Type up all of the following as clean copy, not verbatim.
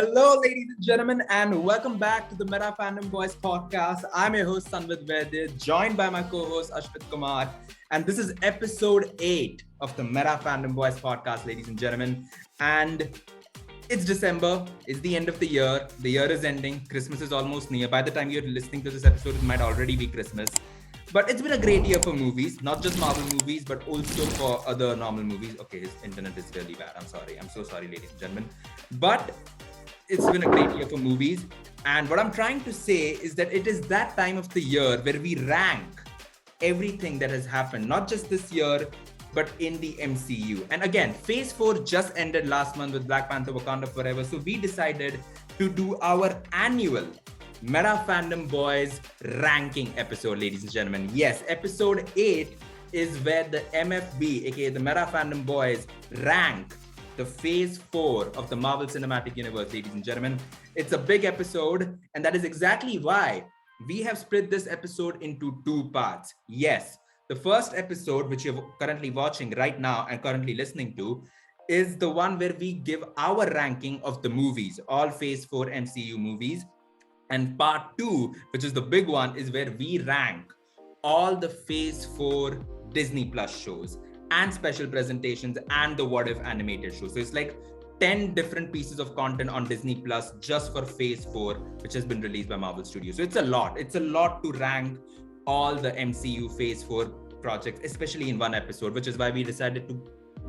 Hello, ladies and gentlemen, and welcome back to the Meta Fandom Boys Podcast. I'm your host, Sanvid Vaidya, joined by my co-host, Ashmit Kumar. And this is episode 8 of the Meta Fandom Boys Podcast, ladies and gentlemen. And it's December. It's the end of the year. The year is ending. Christmas is almost near. By the time you're listening to this episode, it might already be Christmas. But it's been a great year for movies, not just Marvel movies, but also for other normal movies. Okay, his internet is really bad. I'm sorry. I'm so sorry, ladies and gentlemen. But it's been a great year for movies. And what I'm trying to say is that it is that time of the year where we rank everything that has happened, not just this year, but in the MCU. And again, Phase 4 just ended last month with Black Panther Wakanda Forever. So we decided to do our annual Meta Fandom Boys ranking episode, ladies and gentlemen. Yes, episode 8 is where the MFB, aka the Meta Fandom Boys, rank the Phase 4 of the Marvel Cinematic Universe, ladies and gentlemen. It's a big episode, and that is exactly why we have split this episode into 2 parts. Yes, the first episode, which you're currently watching right now and currently listening to, is the one where we give our ranking of the movies, all Phase 4 MCU movies. And part 2, which is the big one, is where we rank all the Phase 4 Disney Plus shows and special presentations and the What If animated show. So it's like 10 different pieces of content on Disney Plus just for Phase 4, which has been released by Marvel Studios. So it's a lot. It's a lot to rank all the MCU Phase 4 projects, especially in one episode, which is why we decided to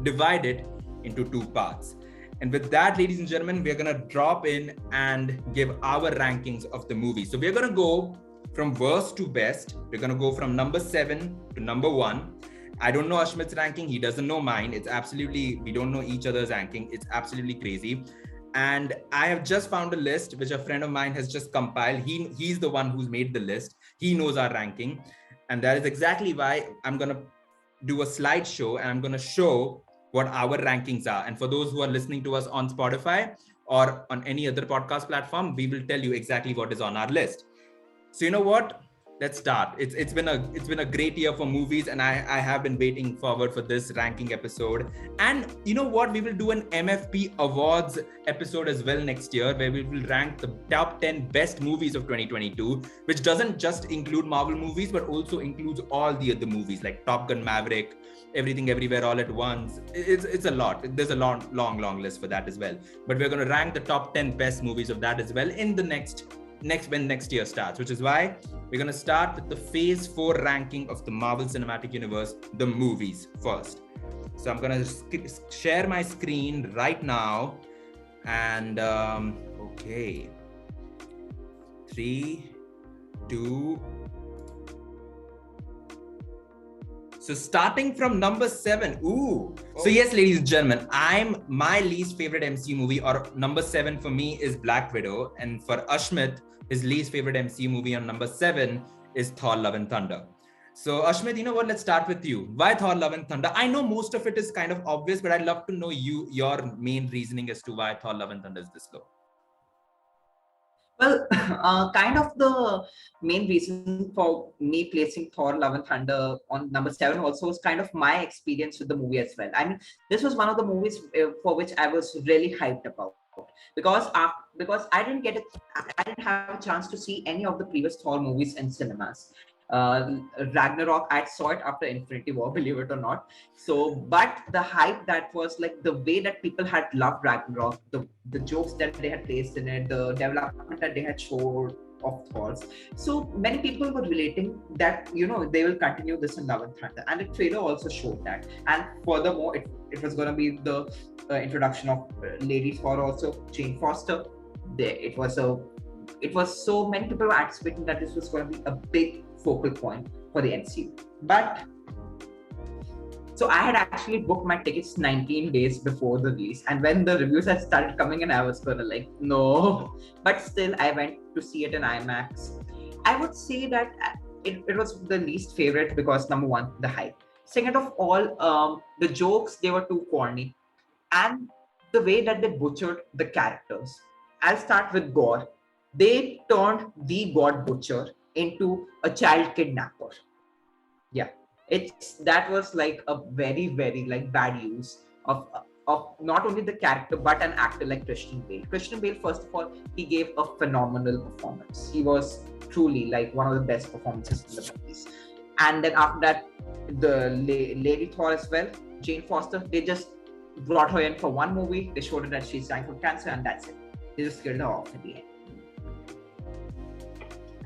divide it into 2 parts. And with that, ladies and gentlemen, we're going to drop in and give our rankings of the movie. So we're going to go from worst to best. We're going to go from number 7 to number 1. I don't know Ashmit's ranking. He doesn't know mine. It's absolutely, we don't know each other's ranking. It's absolutely crazy. And I have just found a list, which a friend of mine has just compiled. He's the one who's made the list. He knows our ranking. And that is exactly why I'm going to do a slideshow and I'm going to show what our rankings are. And for those who are listening to us on Spotify or on any other podcast platform, we will tell you exactly what is on our list. So you know what? Let's start. It's been a great year for movies, and I have been waiting forward for this ranking episode. And you know what? We will do an MFP Awards episode as well next year, where we will rank the top 10 best movies of 2022, which doesn't just include Marvel movies, but also includes all the other movies like Top Gun Maverick, Everything Everywhere All at Once. It's a lot. There's a long list for that as well. But we're going to rank the top 10 best movies of that as well in the next when next year starts, which is why we're going to start with the Phase 4 ranking of the Marvel Cinematic Universe, the movies first. So I'm going to share my screen right now. And okay, 3, 2. So starting from number 7. Ooh. So yes, ladies and gentlemen, my least favorite MCU movie, or number 7 for me, is Black Widow. And for Ashmit, his least favorite MCU movie on number 7 is Thor Love and Thunder. So Ashmit, you know what? Let's start with you. Why Thor Love and Thunder? I know most of it is kind of obvious, but I'd love to know your main reasoning as to why Thor Love and Thunder is this low. Well, kind of the main reason for me placing Thor Love and Thunder on number 7 also was kind of my experience with the movie as well. I mean, this was one of the movies for which I was really hyped about because I didn't have a chance to see any of the previous Thor movies in cinemas. Ragnarok, I saw it after Infinity War, believe it or not. So, but the hype that was like the way that people had loved Ragnarok, the jokes that they had placed in it, the development that they had showed of Thor's. So many people were relating that, they will continue this in Love and Thunder. And the trailer also showed that. And furthermore, it was going to be the introduction of Lady Thor also, Jane Foster. It was so many people were anticipating that this was going to be a big focal point for the MCU. But so I had actually booked my tickets 19 days before the release, and when the reviews had started coming in, I was gonna like, no. But still, I went to see it in IMAX. I would say that it was the least favorite because number 1, the hype. Second of all, the jokes, they were too corny, and the way that they butchered the characters. I'll start with Gore. They turned the God Butcher into a child kidnapper. Yeah, that was like a very, very like bad use of of not only the character but an actor like Christian Bale. Christian Bale, first of all, he gave a phenomenal performance. He was truly like one of the best performances in the movies. And then after that, the Lady Thor as well, Jane Foster, they just brought her in for one movie. They showed her that she's dying from cancer, and that's it. They just killed her off in the end.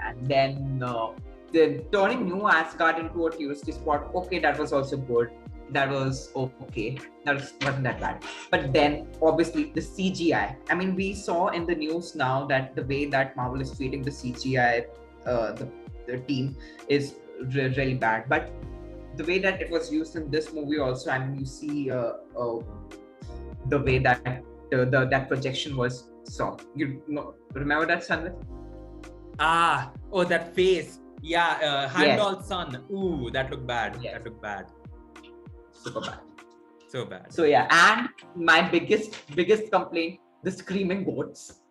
And then the turning New Asgard into a touristy spot. Okay, that was also good. That was okay. Wasn't that bad. But then, obviously, the CGI. I mean, we saw in the news now that the way that Marvel is treating the CGI, the team is really bad. But the way that it was used in this movie also, I mean, you see the way that that projection was saw. You remember that, Sanjay? That face. Yeah, Heimdall's son. Ooh, that looked bad. Yes. That looked bad. Super bad. So bad. So yeah, and my biggest complaint, the screaming goats.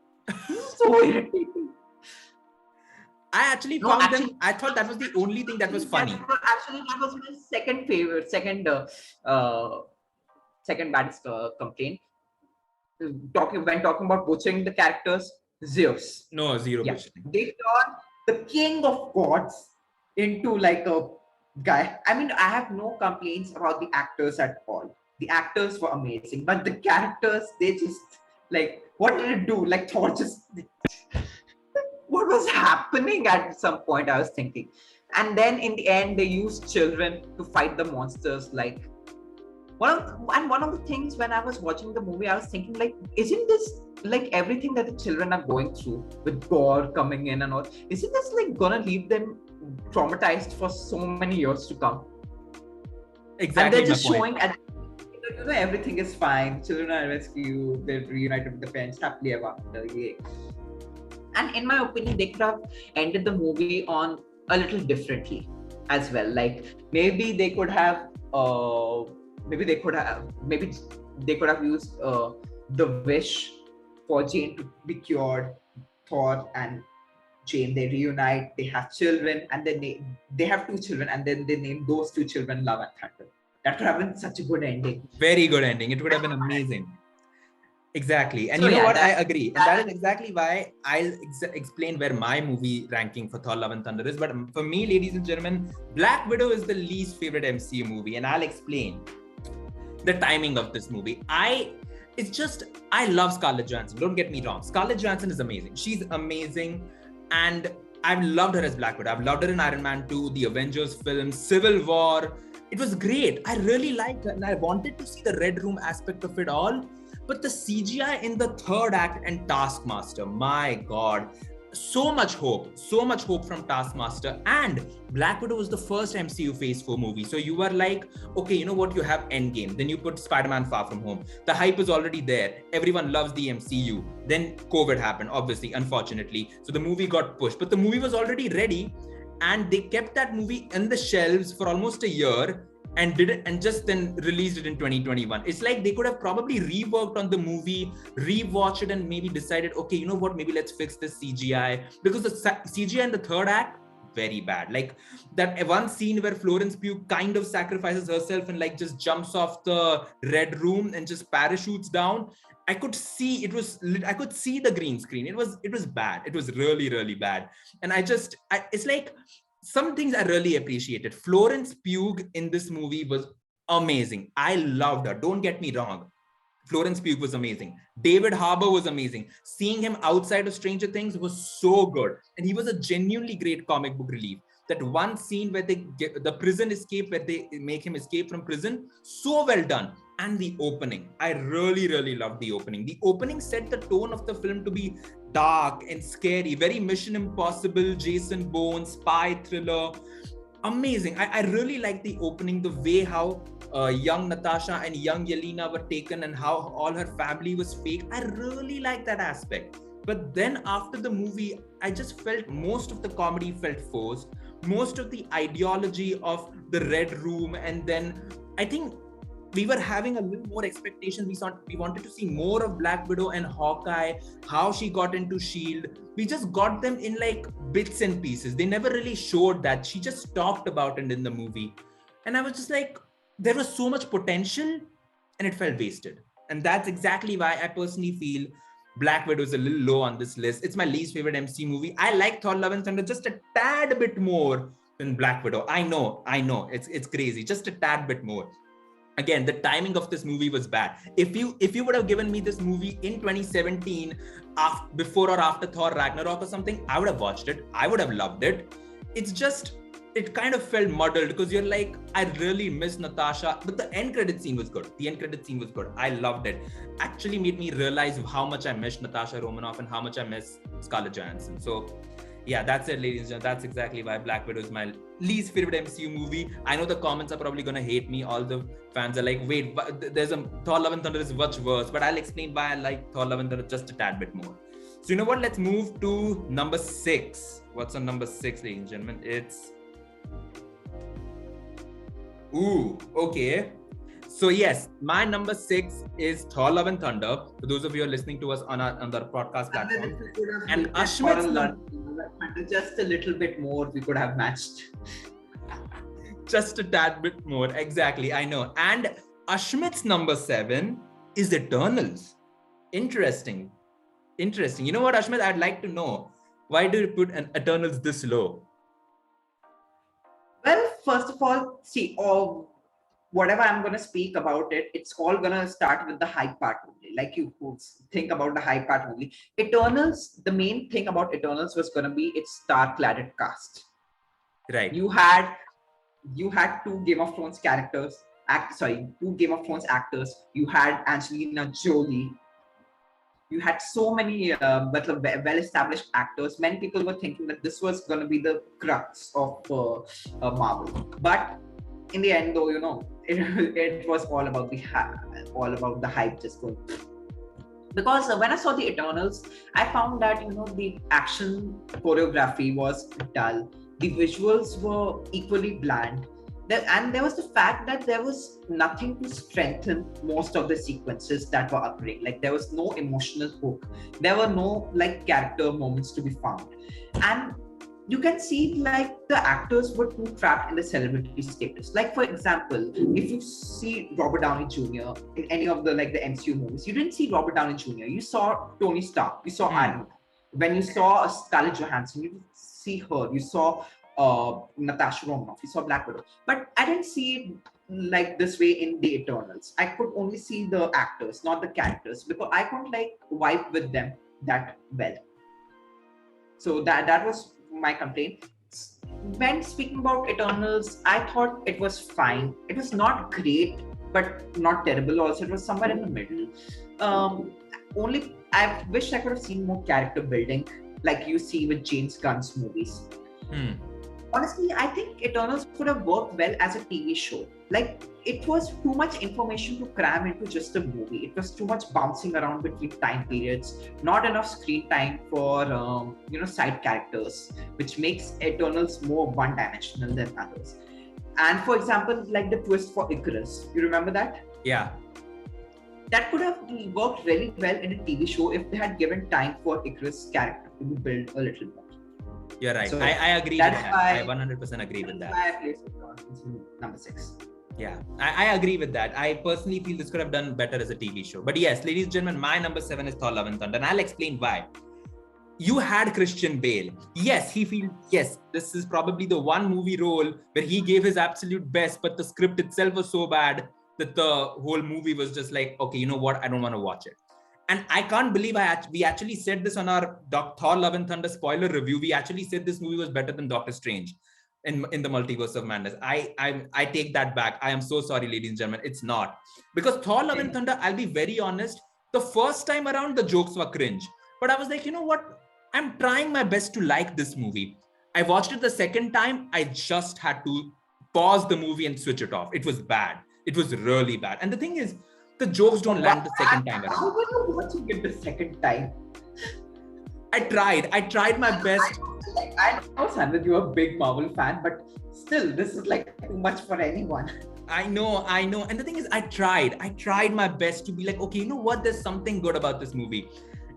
So irritating. I actually found them. I thought that was the only thing that was funny. That was my second favorite, second baddest complaint. When talking about butchering the characters, Zeus. No, zero. Yeah. They turned the king of gods into like a guy. I mean, I have no complaints about the actors at all. The actors were amazing, but the characters, they just like, what did it do? Like Thor just, what was happening at some point? I was thinking, and then in the end, they used children to fight the monsters. Like one of the things when I was watching the movie, I was thinking like, isn't this like everything that the children are going through with gore coming in and all? Isn't this like gonna leave them traumatized for so many years to come? Exactly. And they're just showing at everything is fine. Children are rescued. They're reunited with the parents happily ever after. Yay. And in my opinion, they could have ended the movie on a little differently as well. Like maybe they could have used the wish for Jane to be cured. Thor and Jane, they reunite, they have children, and then they have 2 children, and then they name those 2 children Love and Thunder. That would have been such a good ending. Very good ending. It would have been amazing. Exactly. And so, you know what? I agree. And that is exactly why I'll explain where my movie ranking for Thor Love and Thunder is. But for me, ladies and gentlemen, Black Widow is the least favorite MCU movie. And I'll explain the timing of this movie. I love Scarlett Johansson. Don't get me wrong. Scarlett Johansson is amazing. She's amazing. And I've loved her as Black Widow. I've loved her in Iron Man 2, the Avengers film, Civil War. It was great. I really liked her. And I wanted to see the Red Room aspect of it all. But the CGI in the third act and Taskmaster, my God, so much hope from Taskmaster. And Black Widow was the first MCU Phase 4 movie. So you were like, okay, you know what? You have Endgame. Then you put Spider-Man Far From Home. The hype is already there. Everyone loves the MCU. Then COVID happened, obviously, unfortunately. So the movie got pushed. But the movie was already ready. And they kept that movie in the shelves for almost a year. And did it, and just then released it in 2021. It's like they could have probably reworked on the movie, rewatched it, and maybe decided, okay, you know what, maybe let's fix this CGI. Because the CGI in the third act, very bad. Like that one scene where Florence Pugh kind of sacrifices herself and like just jumps off the Red Room and just parachutes down. I could see the green screen. It was bad. It was really, really bad. And it's like, some things I really appreciated. Florence Pugh in this movie was amazing. I loved her. Don't get me wrong. Florence Pugh was amazing. David Harbour was amazing. Seeing him outside of Stranger Things was so good. And he was a genuinely great comic book relief. That one scene where they get the prison escape, where they make him escape from prison, so well done. And the opening, I really, really loved the opening. The opening set the tone of the film to be dark and scary, very Mission Impossible, Jason Bourne, spy thriller. Amazing. I really like the opening, the way how young Natasha and young Yelena were taken and how all her family was fake. I really like that aspect. But then after the movie, I just felt most of the comedy felt forced. Most of the ideology of the Red Room, and then I think we were having a little more expectations. We wanted to see more of Black Widow and Hawkeye, how she got into S.H.I.E.L.D. We just got them in like bits and pieces. They never really showed that. She just talked about it in the movie. And I was just like, there was so much potential and it felt wasted. And that's exactly why I personally feel Black Widow is a little low on this list. It's my least favorite MC movie. I like Thor Love and Thunder just a tad bit more than Black Widow. I know. It's crazy. Just a tad bit more. Again, the timing of this movie was bad. If you would have given me this movie in 2017, before or after Thor Ragnarok or something, I would have watched it. I would have loved it. It's just, it kind of felt muddled because you're like, I really miss Natasha, but the end credit scene was good. I loved it. Actually made me realize how much I miss Natasha Romanoff and how much I miss Scarlett Johansson. So yeah, that's it, ladies and gentlemen. That's exactly why Black Widow is my least favorite MCU movie. I know the comments are probably going to hate me. All the fans are like, wait, there's a Thor Love and Thunder is much worse. But I'll explain why I like Thor Love and Thunder just a tad bit more. So you know what? Let's move to number 6. What's on number 6, ladies and gentlemen? It's... Ooh, okay. So yes, my number 6 is Thor Love and Thunder. For those of you who are listening to us on our podcast platform. And Ashmit's just a little bit more we could have matched. Just a tad bit more, exactly. I know. And Ashmit's number 7 is Eternals. Interesting. You know what, Ashmit? I'd like to know, why do you put an Eternals this low? Well, first of all, see, whatever I'm going to speak about it, it's all going to start with the hype part only. Like you think about the hype part only. Eternals, the main thing about Eternals was going to be its star-cladded cast. Right. You had 2 Game of Thrones characters, 2 Game of Thrones actors. You had Angelina Jolie. You had so many well-established actors. Many people were thinking that this was going to be the crux of Marvel. But in the end, though, it was all about the hype just going. Because when I saw the Eternals, I found that the action choreography was dull. The visuals were equally bland. And there was the fact that there was nothing to strengthen most of the sequences that were occurring. Like there was no emotional hook. There were no character moments to be found. And you can see the actors were too trapped in the celebrity status. Like for example, if you see Robert Downey Jr. in any of the MCU movies, you didn't see Robert Downey Jr. You saw Tony Stark. You saw Iron Man. When you saw Scarlett Johansson, you didn't see her. You saw Natasha Romanoff. You saw Black Widow. But I didn't see it like this way in the Eternals. I could only see the actors, not the characters, because I couldn't vibe with them that well. So that was my complaint. When speaking about Eternals, I thought it was fine. It was not great, but not terrible also. It was somewhere in the middle. Only I wish I could have seen more character building like you see with James Gunn's movies. Honestly, I think Eternals could have worked well as a TV show. It was too much information to cram into just a movie. It was too much bouncing around between time periods, not enough screen time for side characters, which makes Eternals more one-dimensional than others. And for example, the twist for Icarus, you remember that? Yeah. That could have worked really well in a TV show if they had given time for Icarus' character to be built a little more. You're right. So I agree with that. I 100% agree with that. I place it number 6. Yeah, I agree with that. I personally feel this could have done better as a TV show. But yes, ladies and gentlemen, my number 7 is Thor Love and Thunder. And I'll explain why. You had Christian Bale. Yes, this is probably the one movie role where he gave his absolute best, but the script itself was so bad that the whole movie was just like, okay, you know what? I don't want to watch it. And I can't believe we actually said this on our Thor Love and Thunder spoiler review. We actually said this movie was better than Doctor Strange in the Multiverse of Madness. I take that back. I am so sorry, ladies and gentlemen. It's not. Because Thor Love and Thunder, I'll be very honest, the first time around, the jokes were cringe. But I was like, you know what? I'm trying my best to like this movie. I watched it the second time. I just had to pause the movie and switch it off. It was bad. It was really bad. And the thing is, the jokes don't land the second time around. How were you watching it the second time? I tried my best. I know, Sanjit, you're a big Marvel fan, but still, this is too much for anyone. I know. And the thing is, I tried my best to be like, okay, you know what? There's something good about this movie.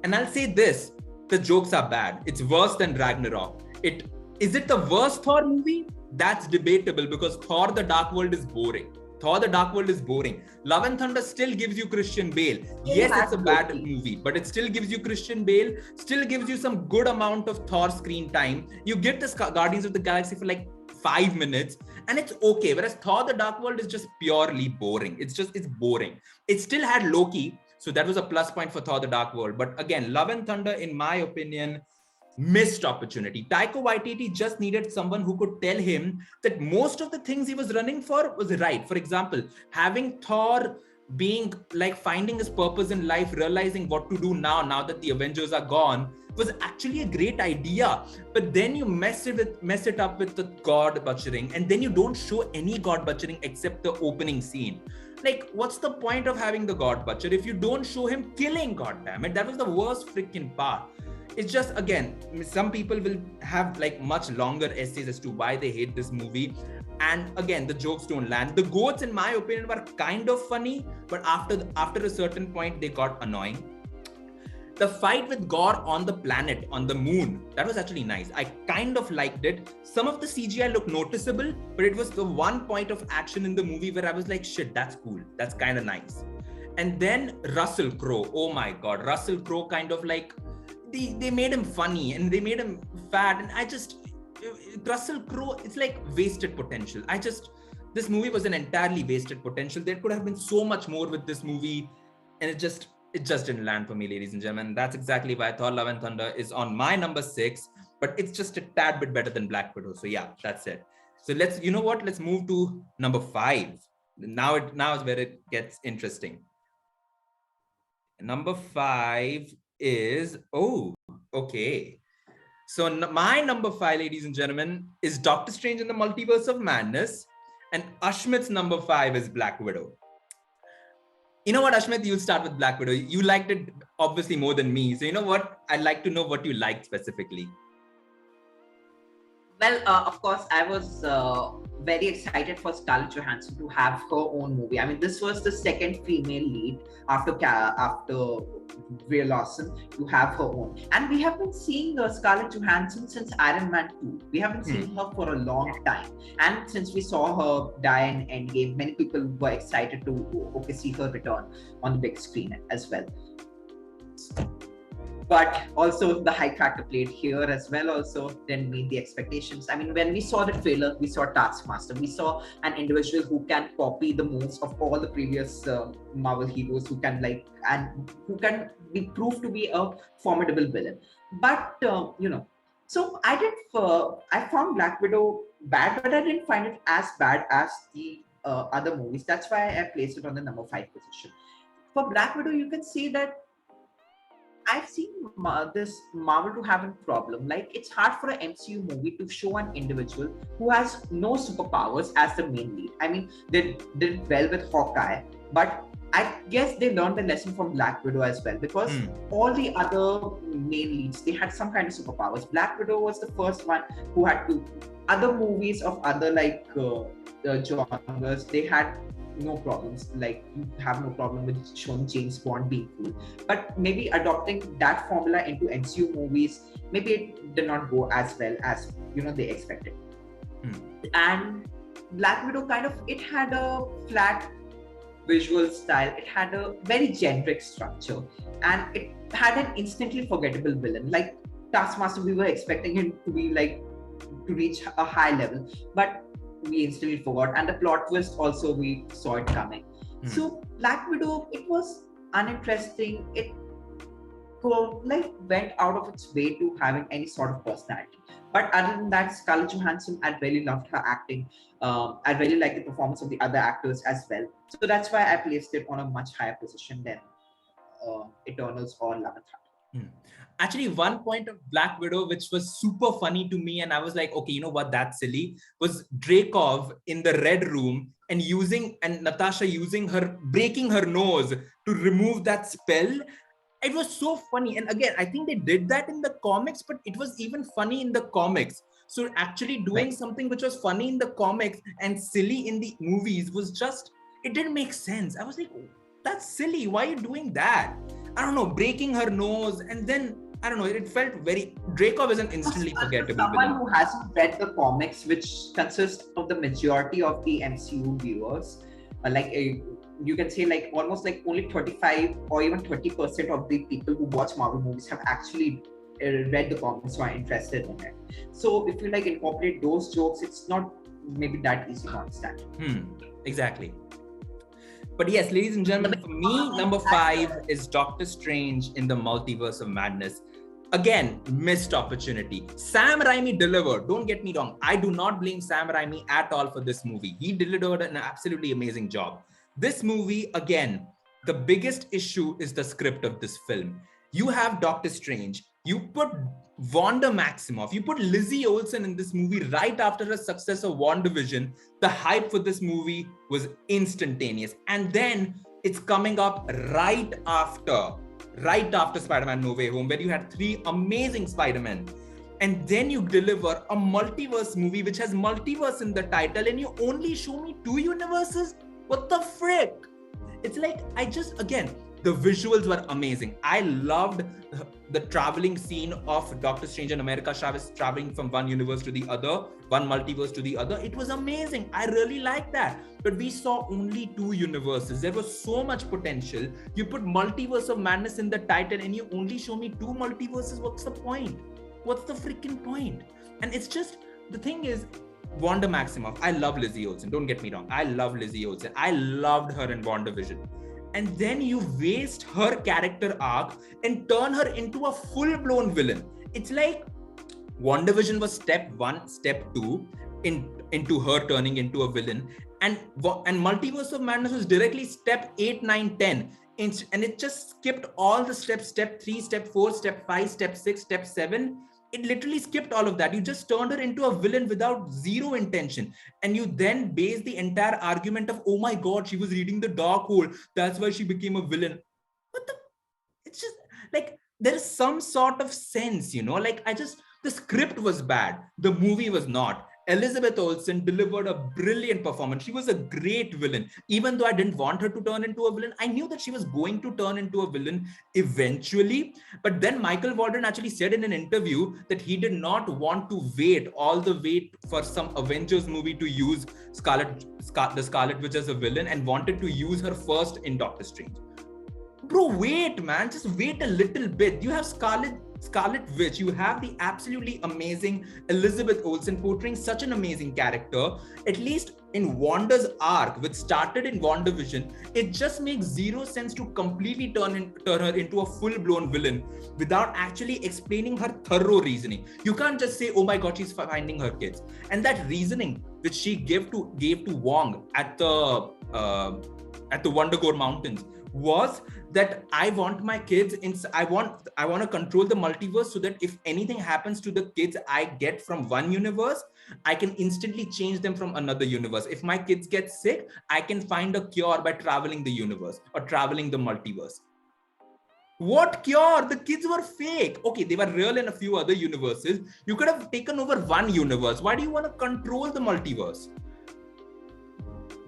And I'll say this, the jokes are bad. It's worse than Ragnarok. Is it the worst Thor movie? That's debatable because Thor: The Dark World is boring. Thor the Dark World is boring. Love and Thunder still gives you Christian Bale. Yes, it's a bad movie, but it still gives you Christian Bale, still gives you some good amount of Thor screen time. You get this Guardians of the Galaxy for like 5 minutes and it's okay. Whereas Thor the Dark World is just purely boring. It's boring. It still had Loki, so that was a plus point for Thor the Dark World. But again, Love and Thunder, in my opinion, missed opportunity. Taika Waititi just needed someone who could tell him that most of the things he was running for was right. For example, having Thor being like finding his purpose in life, realizing what to do now that the Avengers are gone, was actually a great idea. But then you mess it up with the god butchering, and then you don't show any god butchering except the opening scene. Like, what's the point of having the god butcher if you don't show him killing? God damn it, that was the worst freaking part. It's just, again, some people will have like much longer essays as to why they hate this movie. And again, the jokes don't land. The goats, in my opinion, were kind of funny, but after a certain point, they got annoying. The fight with Gore on the planet, on the moon, that was actually nice. I kind of liked it. Some of the CGI looked noticeable, but it was the one point of action in the movie where I was like, shit, that's cool. That's kind of nice. And then Russell Crowe. Oh my God. Russell Crowe kind of like, they made him funny and they made him fat. And Russell Crowe, it's like wasted potential. This movie was an entirely wasted potential. There could have been so much more with this movie. And it just didn't land for me, ladies and gentlemen. That's exactly why Thor Love and Thunder is on my number 6, but it's just a tad bit better than Black Widow. So yeah, that's it. So let's move to number 5. Now is where it gets interesting. Number 5 is, okay. So my number 5, ladies and gentlemen, is Doctor Strange in the Multiverse of Madness, and Ashmit's number 5 is Black Widow. You know what, Ashmit, you'll start with Black Widow. You liked it obviously more than me. So you know what? I'd like to know what you liked specifically. Well, of course, I was very excited for Scarlett Johansson to have her own movie. I mean, this was the second female lead after Brie Larson to have her own. And we have been seeing Scarlett Johansson since Iron Man 2. We haven't seen her for a long time. And since we saw her die in Endgame, many people were excited to see her return on the big screen as well. But also the hype factor played here as well also didn't meet the expectations. I mean, when we saw the trailer, we saw Taskmaster. We saw an individual who can copy the moves of all the previous Marvel heroes, who can be proved to be a formidable villain. But, so I found Black Widow bad, but I didn't find it as bad as the other movies. That's why I placed it on the number 5 position. For Black Widow, you can see that I've seen this Marvel to have a problem. Like, it's hard for an MCU movie to show an individual who has no superpowers as the main lead. I mean, they did well with Hawkeye, but I guess they learned the lesson from Black Widow as well, because all the other main leads, they had some kind of superpowers. Black Widow was the first one who had to. Other movies of other genres, they had no problems. Like, you have no problem with showing James Bond being cool, but maybe adopting that formula into MCU movies, maybe it did not go as well as they expected. And Black Widow it had a flat visual style, it had a very generic structure, and it had an instantly forgettable villain. Like Taskmaster, we were expecting him to be to reach a high level, but we instantly forgot, and the plot twist also we saw it coming. So Black Widow, it was uninteresting. It went out of its way to having any sort of personality. But other than that, Scarlett Johansson, I really loved her acting. I really liked the performance of the other actors as well. So that's why I placed it on a much higher position than Eternals or Love and Thunder. Actually, one point of Black Widow, which was super funny to me, and I was like, okay, you know what, that's silly, was Dreykov in the Red Room and Natasha breaking her nose to remove that spell. It was so funny. And again, I think they did that in the comics, but it was even funny in the comics. So actually doing something which was funny in the comics and silly in the movies was just, it didn't make sense. I was like, that's silly. Why are you doing that? I don't know, breaking her nose, and then I don't know, it felt very... Dreykov is an instantly forgettable someone villain. Who hasn't read the comics, which consists of the majority of the MCU viewers, you can say like almost like only 35 or even 30% of the people who watch Marvel movies have actually read the comics or are interested in it. So if you like incorporate those jokes, it's not maybe that easy to understand. Exactly. But yes, ladies and gentlemen, for me, number 5 is Doctor Strange in the Multiverse of Madness. Again, missed opportunity. Sam Raimi delivered. Don't get me wrong. I do not blame Sam Raimi at all for this movie. He delivered an absolutely amazing job. This movie, again, the biggest issue is the script of this film. You have Doctor Strange. You put Wanda Maximoff. You put Lizzie Olsen in this movie right after her success of WandaVision. The hype for this movie was instantaneous. And then it's coming up right after Spider-Man No Way Home, where you had 3 amazing Spider-Men. And then you deliver a multiverse movie which has multiverse in the title, and you only show me 2 universes? What the frick? It's like, the visuals were amazing. I loved the traveling scene of Doctor Strange and America Chavez traveling from one universe to the other, one multiverse to the other. It was amazing. I really liked that. But we saw only 2 universes. There was so much potential. You put Multiverse of Madness in the title and you only show me 2 multiverses. What's the point? What's the freaking point? And it's just, the thing is, Wanda Maximoff. I love Lizzie Olsen. Don't get me wrong. I love Lizzie Olsen. I loved her in WandaVision. And then you waste her character arc and turn her into a full-blown villain. It's like WandaVision was step 1, step 2 into her turning into a villain. And Multiverse of Madness was directly step 8, 9, 10. And it just skipped all the steps, step 3, step 4, step 5, step 6, step 7. It literally skipped all of that. You just turned her into a villain without zero intention. And you then base the entire argument of, oh my God, she was reading the Darkhold. That's why she became a villain. It's just like, there is some sort of sense, the script was bad. The movie was not. Elizabeth Olsen delivered a brilliant performance. She was a great villain. Even though I didn't want her to turn into a villain, I knew that she was going to turn into a villain eventually. But then Michael Waldron actually said in an interview that he did not want to wait all the way for some Avengers movie to use the Scarlet Witch as a villain, and wanted to use her first in Doctor Strange. Bro, wait, man. Just wait a little bit. You have Scarlet Witch, you have the absolutely amazing Elizabeth Olsen portraying such an amazing character. At least in Wanda's arc, which started in WandaVision, it just makes zero sense to completely turn her into a full-blown villain without actually explaining her thorough reasoning. You can't just say, oh my God, she's finding her kids. And that reasoning which she gave to Wong at the Wondagore Mountains was that I want my kids I want to control the multiverse, so that if anything happens to the kids I get from one universe, I can instantly change them from another universe. If my kids get sick, I can find a cure by traveling the universe or traveling the multiverse. What cure? The kids were fake. Okay, they were real in a few other universes. You could have taken over one universe. Why do you want to control the multiverse?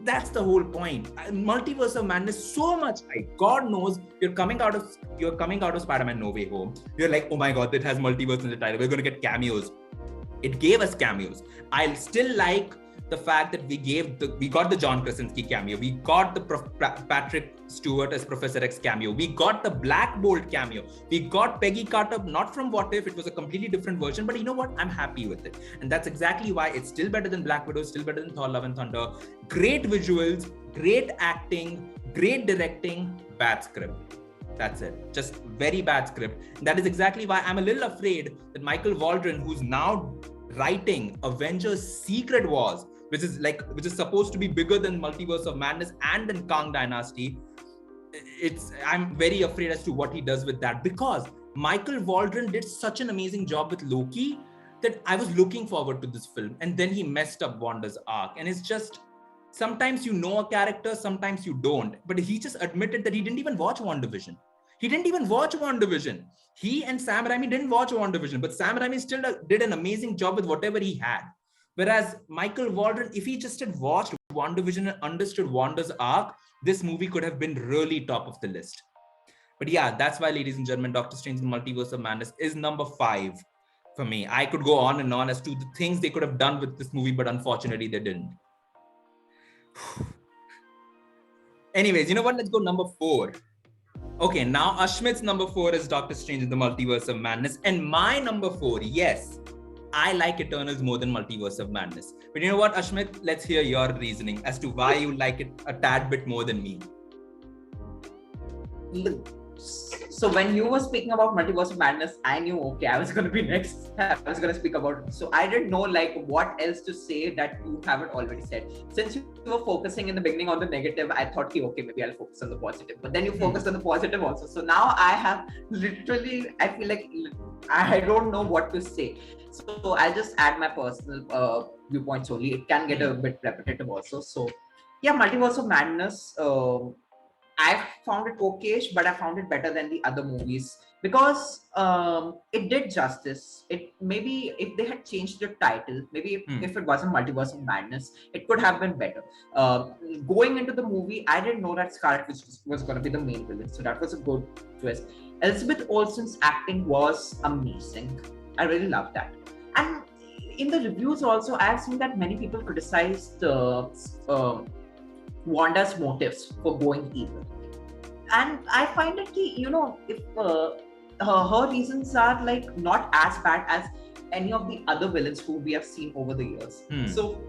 That's the whole point. Multiverse of Madness, so much hype. God knows you're coming out of Spider-Man No Way Home. You're like, oh my God, it has multiverse in the title. We're going to get cameos. It gave us cameos. I still like the fact that we got the John Krasinski cameo. We got the Patrick Stewart as Professor X cameo. We got the Black Bolt cameo. We got Peggy Carter, not from What If. It was a completely different version, but you know what? I'm happy with it. And that's exactly why it's still better than Black Widow, still better than Thor Love and Thunder. Great visuals, great acting, great directing, bad script. That's it. Just very bad script. And that is exactly why I'm a little afraid that Michael Waldron, who's now writing Avengers Secret Wars, which is supposed to be bigger than Multiverse of Madness and then Kang Dynasty, I'm very afraid as to what he does with that, because Michael Waldron did such an amazing job with Loki that I was looking forward to this film, and then he messed up Wanda's arc. And it's just, sometimes you know a character, sometimes you don't. But he just admitted that he didn't even watch WandaVision. He and Sam Raimi didn't watch WandaVision, but Sam Raimi still did an amazing job with whatever he had. Whereas Michael Waldron, if he just had watched WandaVision and understood Wanda's arc, this movie could have been really top of the list. But yeah, that's why, ladies and gentlemen, Doctor Strange in the Multiverse of Madness is number 5 for me. I could go on and on as to the things they could have done with this movie, but unfortunately they didn't. Anyways, you know what? Let's go number 4. Okay, now Ashmit's number 4 is Doctor Strange in the Multiverse of Madness. And my number 4, yes, I like Eternals more than Multiverse of Madness. But you know what, Ashmit? Let's hear your reasoning as to why you like it a tad bit more than me. So when you were speaking about Multiverse of Madness, I knew, okay, I was going to be next. I was going to speak about it. So I didn't know like what else to say that you haven't already said. Since you were focusing in the beginning on the negative, I thought, okay, maybe I'll focus on the positive. But then you focused on the positive also. So now I have literally, I feel like I don't know what to say. So I'll just add my personal viewpoints only. It can get a bit repetitive also. So yeah, Multiverse of Madness, I found it okayish, but I found it better than the other movies because it did justice. It maybe if they had changed the title, maybe if it wasn't Multiverse of Madness, it could have been better. Going into the movie, I didn't know that Scarlet Witch was going to be the main villain, so that was a good twist. Elizabeth Olsen's acting was amazing. I really loved that. And in the reviews also, I have seen that many people criticized Wanda's motives for going evil. And I find it, if her reasons are like not as bad as any of the other villains who we have seen over the years. So,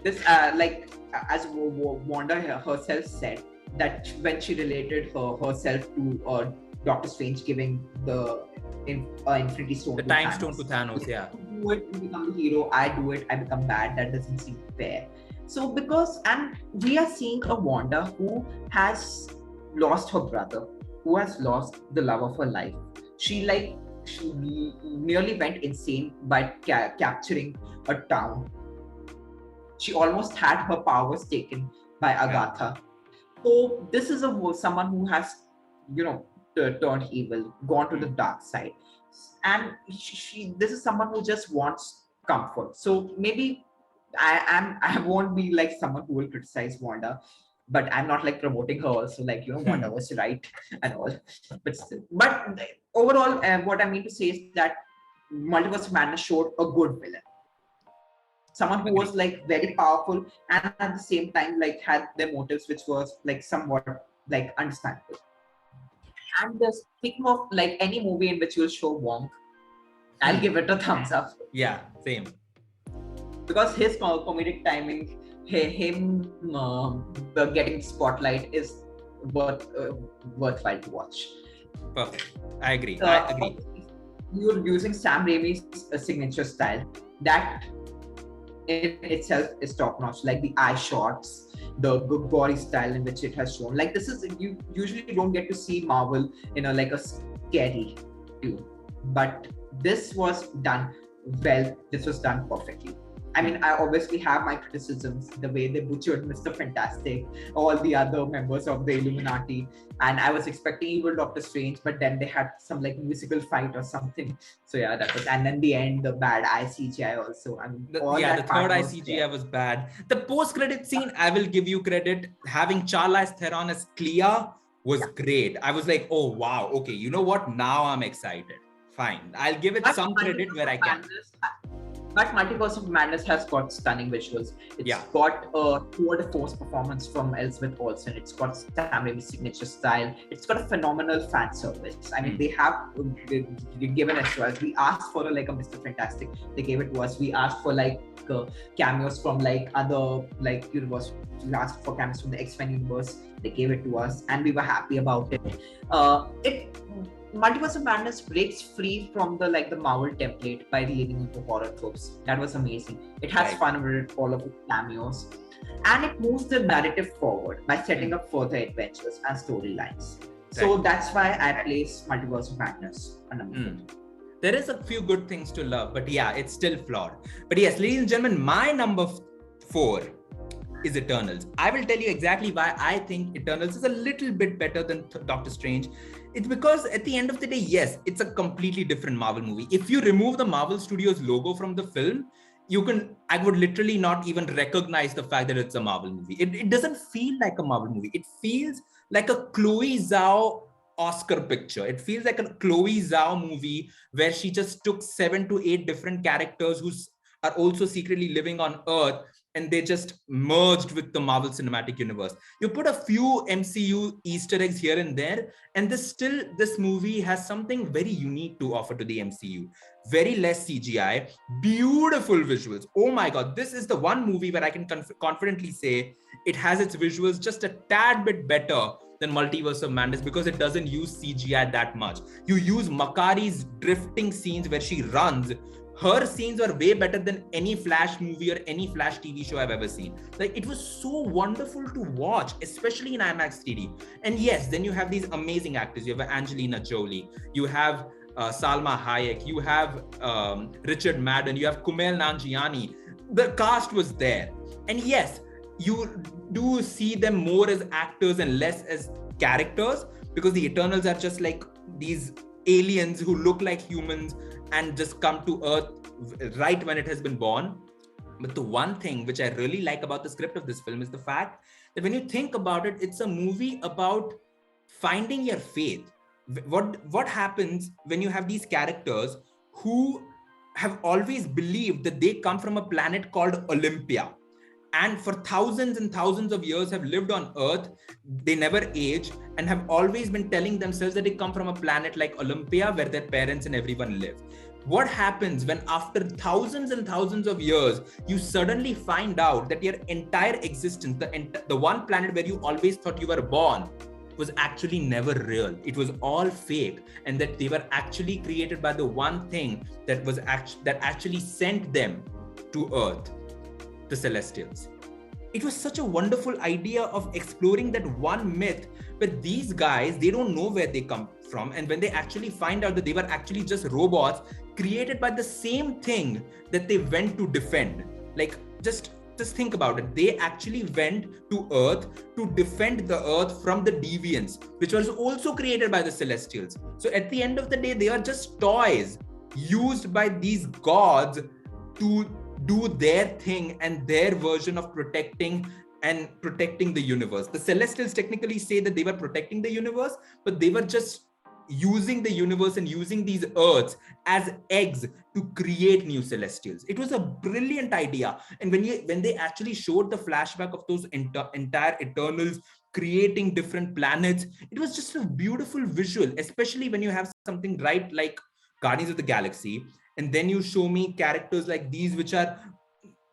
this as Wanda herself said, that when she related herself to Doctor Strange giving the Infinity Stone, the Time Stone to Thanos, yeah. Do it to become the hero, I do it, I become bad. That doesn't seem fair. So and we are seeing a Wanda who has lost her brother, who has lost the love of her life. She nearly went insane by capturing a town. She almost had her powers taken by Agatha. So this is someone who has, turned evil, gone to the dark side. And this is someone who just wants comfort. So maybe I won't be like someone who will criticize Wanda, but I'm not like promoting her also, like, Wanda was right and all. But overall, what I mean to say is that Multiverse of Madness showed a good villain. Someone who was like very powerful and at the same time like had their motives, which was like somewhat like understandable. And speaking of like any movie in which you'll show Wong, I'll give it a thumbs up. Yeah, same. Because his comedic timing, him getting spotlight is worthwhile to watch. Perfect. I agree. You're using Sam Raimi's signature style. That in itself is top notch. Like the eye shots, the gory style in which it has shown. Like this is, you usually don't get to see Marvel in a scary tune, but this was done well. This was done perfectly. I mean, I obviously have my criticisms, the way they butchered Mr. Fantastic, all the other members of the Illuminati, and I was expecting evil Doctor Strange, but then they had some like musical fight or something. So yeah, that was, and then the end, the bad eye CGI also. I mean, the third eye CGI was bad. The post-credit scene, I will give you credit. Having Charlize Theron as Clea was great. I was like, oh wow, okay, you know what? Now I'm excited. Fine, I'll give it some credit where I can. But Multiverse of Madness has got stunning visuals. It's got a tour de force performance from Elizabeth Olsen. It's got Sam Raimi's signature style. It's got a phenomenal fan service. I mean, they have given it to us. We asked for a Mr. Fantastic. They gave it to us. We asked for cameos from other universe. We asked for cameos from the X-Men universe. They gave it to us, and we were happy about it. Multiverse of Madness breaks free from the Marvel template by leaning into horror tropes. That was amazing. It has fun with all of its cameos, and it moves the narrative forward by setting up further adventures and storylines. So that's why I place Multiverse of Madness on number 4. There is a few good things to love, but yeah, it's still flawed. But yes, ladies and gentlemen, my number 4 is Eternals. I will tell you exactly why I think Eternals is a little bit better than Doctor Strange. It's because at the end of the day, yes, it's a completely different Marvel movie. If you remove the Marvel Studios logo from the film, I would literally not even recognize the fact that it's a Marvel movie. It doesn't feel like a Marvel movie. It feels like a Chloe Zhao Oscar picture. It feels like a Chloe Zhao movie where she just took 7 to 8 different characters who are also secretly living on Earth and they just merged with the Marvel Cinematic Universe. You put a few MCU Easter eggs here and there, and this movie has something very unique to offer to the MCU. Very less CGI, beautiful visuals. Oh my God, this is the one movie where I can confidently say it has its visuals just a tad bit better than Multiverse of Madness because it doesn't use CGI that much. You use Makari's drifting scenes where she runs. Her scenes are way better than any Flash movie or any Flash TV show I've ever seen. Like, it was so wonderful to watch, especially in IMAX 3D. And yes, then you have these amazing actors. You have Angelina Jolie, you have Salma Hayek, you have Richard Madden, you have Kumail Nanjiani. The cast was there. And yes, you do see them more as actors and less as characters, because the Eternals are just like these aliens who look like humans and just come to Earth right when it has been born. But the one thing which I really like about the script of this film is the fact that when you think about it, it's a movie about finding your faith. What happens when you have these characters who have always believed that they come from a planet called Olympia, and for thousands and thousands of years have lived on Earth, they never age, and have always been telling themselves that they come from a planet like Olympia where their parents and everyone live. What happens when after thousands and thousands of years, you suddenly find out that your entire existence, the one planet where you always thought you were born, was actually never real. It was all fake, and that they were actually created by the one thing that actually sent them to Earth, the Celestials. It was such a wonderful idea of exploring that one myth where these guys, they don't know where they come from, and when they actually find out that they were actually just robots created by the same thing that they went to defend. Like, just think about it. They actually went to Earth to defend the Earth from the deviants, which was also created by the Celestials. So at the end of the day, they are just toys used by these gods to do their thing and their version of protecting the universe. The Celestials technically say that they were protecting the universe, but they were just using the universe and using these Earths as eggs to create new Celestials. It was a brilliant idea. And when they actually showed the flashback of those entire Eternals creating different planets, it was just a beautiful visual, especially when you have something right like Guardians of the Galaxy, and then you show me characters like these, which are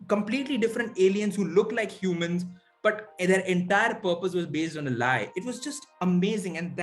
completely different aliens who look like humans, but their entire purpose was based on a lie. It was just amazing. And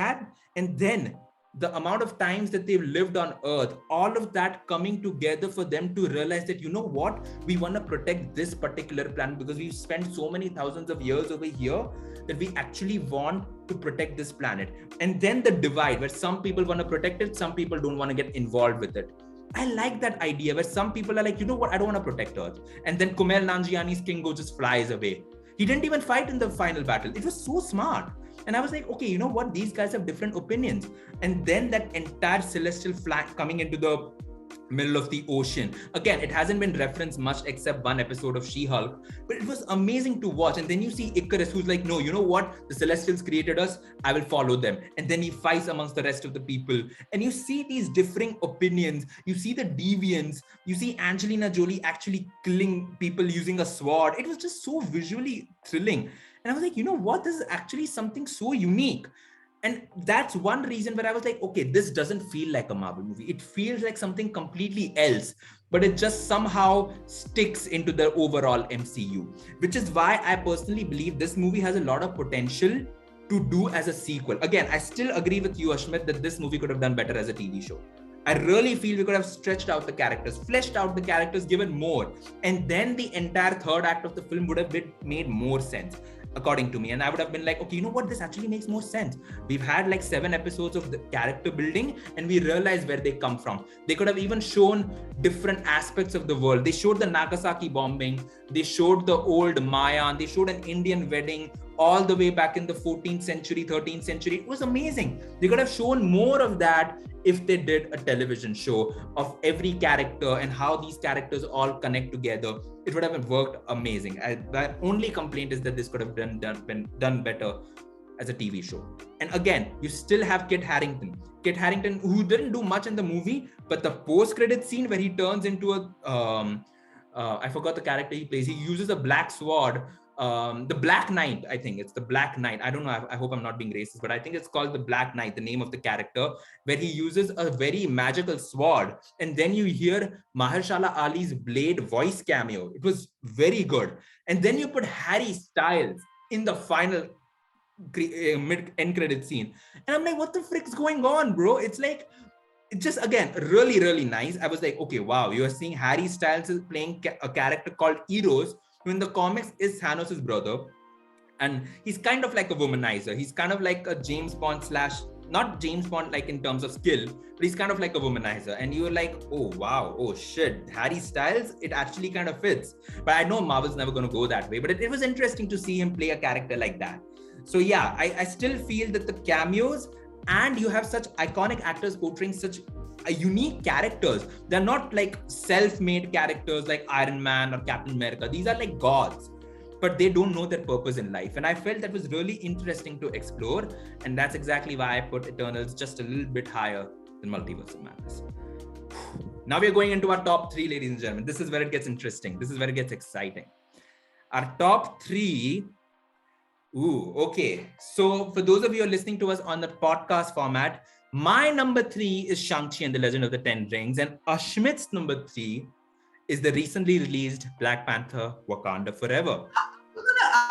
then the amount of times that they've lived on Earth, all of that coming together for them to realize that, you know what, we want to protect this particular planet because we've spent so many thousands of years over here that we actually want to protect this planet. And then the divide where some people want to protect it, some people don't want to get involved with it. I like that idea where some people are like, you know what, I don't want to protect Earth. And then Kumail Nanjiani's Kingo just flies away. He didn't even fight in the final battle. It was so smart. And I was like, okay, you know what? These guys have different opinions. And then that entire celestial flag coming into the middle of the ocean. Again, it hasn't been referenced much except one episode of She-Hulk, but it was amazing to watch. And then you see Icarus, who's like, no, you know what? The Celestials created us. I will follow them. And then he fights amongst the rest of the people. And you see these differing opinions. You see the deviants. You see Angelina Jolie actually killing people using a sword. It was just so visually thrilling. And I was like, you know what? This is actually something so unique. And that's one reason where I was like, okay, this doesn't feel like a Marvel movie. It feels like something completely else, but it just somehow sticks into the overall MCU, which is why I personally believe this movie has a lot of potential to do as a sequel. Again, I still agree with you, Ashmit, that this movie could have done better as a TV show. I really feel we could have stretched out the characters, fleshed out the characters, given more. And then the entire third act of the film would have made more sense, according to me. And I would have been like, okay, you know what? This actually makes more sense. We've had like 7 episodes of the character building and we realize where they come from. They could have even shown different aspects of the world. They showed the Nagasaki bombing. They showed the old Mayan. They showed an Indian wedding all the way back in the 14th century, 13th century. It was amazing. They could have shown more of that if they did a television show of every character and how these characters all connect together. It would have worked amazing. The only complaint is that this could have been done better as a TV show. And again, you still have Kit Harington, who didn't do much in the movie, but the post-credit scene where he turns into I forgot the character he plays. He uses a black sword. The Black Knight, I think it's the Black Knight. I don't know. I hope I'm not being racist, but I think it's called the Black Knight, the name of the character, where he uses a very magical sword. And then you hear Mahershala Ali's Blade voice cameo. It was very good. And then you put Harry Styles in the final mid end credit scene. And I'm like, what the frick's going on, bro? It's like, it's just, again, really, really nice. I was like, okay, wow, you are seeing Harry Styles is playing a character called Eros, who in the comics is Thanos' brother. And he's kind of like a womanizer. He's kind of like a James Bond slash, not James Bond like in terms of skill, but he's kind of like a womanizer. And you're like, oh, wow, oh shit, Harry Styles, it actually kind of fits. But I know Marvel's never going to go that way. But it was interesting to see him play a character like that. So yeah, I still feel that the cameos, and you have such iconic actors portraying such unique characters. They're not like self-made characters like Iron Man or Captain America. These are like gods, but they don't know their purpose in life. And I felt that was really interesting to explore. And that's exactly why I put Eternals just a little bit higher than Multiverse of Madness. Now we're going into our top 3, ladies and gentlemen. This is where it gets interesting. This is where it gets exciting. Our top 3. Ooh, okay. So for those of you who are listening to us on the podcast format, my number 3 is Shang-Chi and the Legend of the Ten Rings, and Ashmit's number 3 is the recently released Black Panther: Wakanda Forever.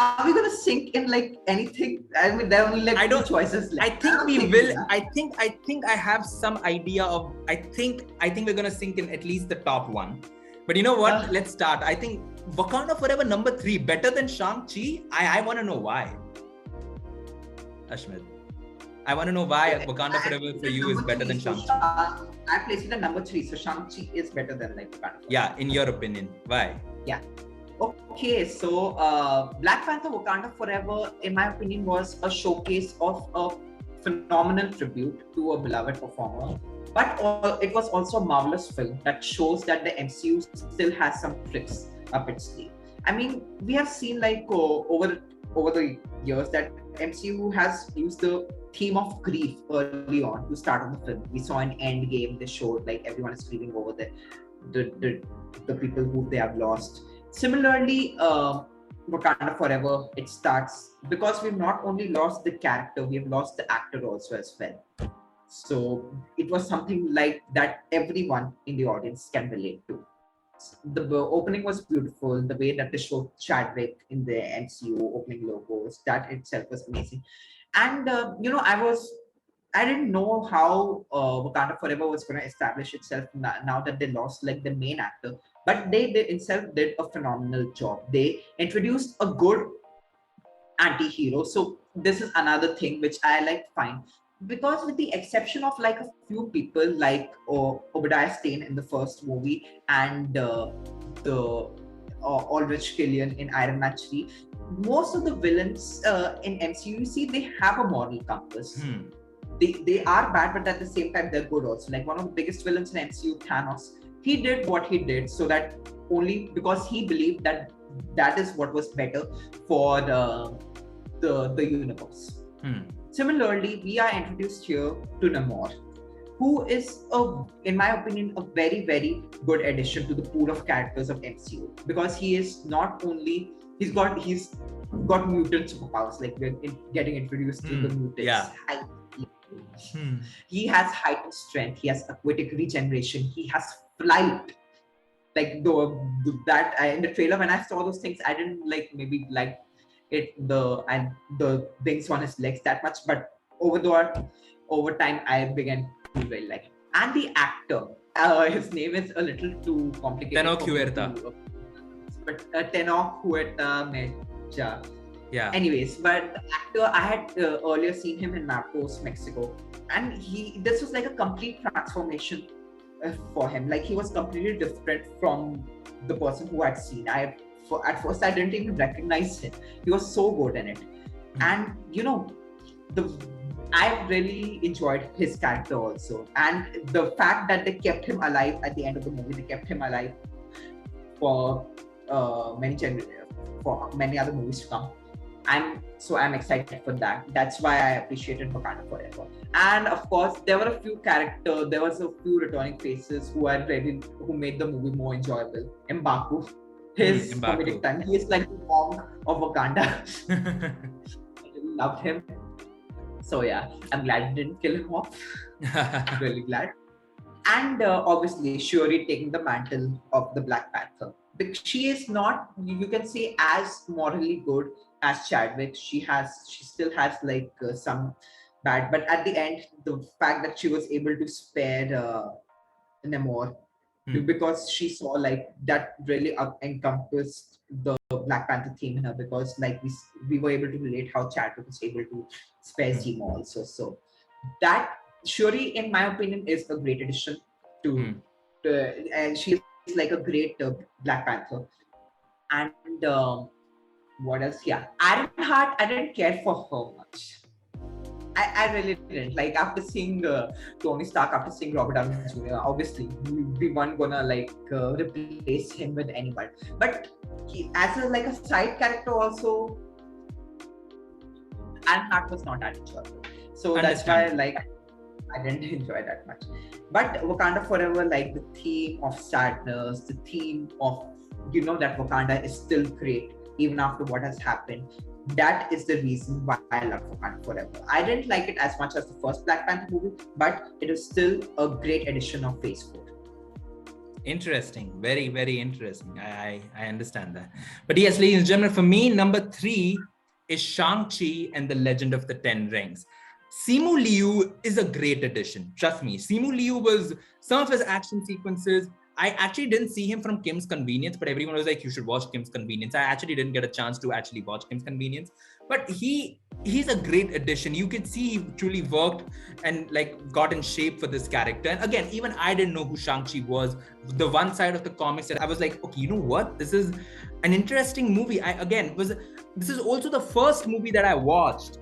Are we gonna sink in like anything? I mean, there are only like 2 choices left. I think we will. I think I have some idea of. I think we're gonna sink in at least the top 1. But you know what? Let's start. I think Wakanda Forever number 3 better than Shang-Chi. I want to know why. Ashmit, I want to know why Wakanda Forever for you is better than Shang-Chi. I placed it at number 3, so Shang-Chi is better than like Wakanda. Yeah, in your opinion, why? Yeah. Okay, so Black Panther: Wakanda Forever, in my opinion, was a showcase of a phenomenal tribute to a beloved performer. But it was also a marvelous film that shows that the MCU still has some tricks up its sleeve. I mean, we have seen like over the years that MCU has used the theme of grief early on to start on the film. We saw in Endgame, they showed like everyone is grieving over the people who they have lost. Similarly, Wakanda Forever, it starts because we've not only lost the character, we have lost the actor also as well. So it was something like that everyone in the audience can relate to. The opening was beautiful. The way that they showed Chadwick in the MCU opening logos, that itself was amazing. And I didn't know how Wakanda Forever was going to establish itself now that they lost like the main actor. But they itself did a phenomenal job. They introduced a good anti-hero. So this is another thing which I find. Because with the exception of like a few people like Obadiah Stane in the first movie and the Aldrich Killian in Iron Man 3, most of the villains in MCU, you see, they have a moral compass. They are bad, but at the same time, they're good also. Like one of the biggest villains in MCU, Thanos, he did what he did so that only because he believed that that is what was better for the universe. Similarly, we are introduced here to Namor, who is, in my opinion, a very, very good addition to the pool of characters of MCU, because he is not only he's got mutant superpowers, like we're getting introduced to the mutants. Yeah. He has heightened strength. He has aquatic regeneration. He has flight. Like in the trailer, when I saw those things, I didn't like the things on his legs that much, but over time I began to really like him. And the actor, his name is a little too complicated. Tenoch Huerta. But Tenoch Huerta Mecha. Yeah. Anyways, but the actor, I had earlier seen him in Narcos, Mexico, and this was like a complete transformation for him. Like he was completely different from the person who I'd seen. At first I didn't even recognize him. He was so good in it. And I really enjoyed his character also. And the fact that they kept him alive at the end of the movie, they kept him alive for many other movies to come. I'm excited for that. That's why I appreciated Wakanda Forever. And of course, there was a few returning faces who made the movie more enjoyable. M'Baku, his comedic time. He is like the Wong of Wakanda. I really loved him. So yeah, I'm glad he didn't kill him off. Really glad. And obviously, Shuri taking the mantle of the Black Panther. Because she is not, you can say, as morally good as Chadwick. She still has like some bad, but at the end, the fact that she was able to spare Namor because she saw like that really encompassed the Black Panther theme in her, because like we were able to relate how Chadwick was able to spare Zemo also. So that Shuri, in my opinion, is a great addition and she's like a great Black Panther. And what else? Yeah, Ironheart, I didn't care for her much. I really didn't. Like after seeing Tony Stark, after seeing Robert Downey Jr., obviously we weren't gonna like replace him with anyone. But as a side character also, Ironheart was not that enjoyable. So that's why I didn't enjoy that much. But Wakanda Forever, like the theme of sadness, the theme of that Wakanda is still great even after what has happened. That is the reason why I love Wakanda Forever. I didn't like it as much as the first Black Panther movie, but it is still a great addition of Phase 4. Interesting. Very, very interesting. I understand that. But yes, ladies and gentlemen, for me, number 3 is Shang-Chi and the Legend of the Ten Rings. Simu Liu is a great addition. Trust me. Simu Liu was some of his action sequences. I actually didn't see him from Kim's Convenience, but everyone was like, you should watch Kim's Convenience. I actually didn't get a chance to actually watch Kim's Convenience, but he's a great addition. You could see he truly worked and like got in shape for this character. And again, even I didn't know who Shang-Chi was. The one side of the comics that I was like, okay, you know what? This is an interesting movie. This is also the first movie that I watched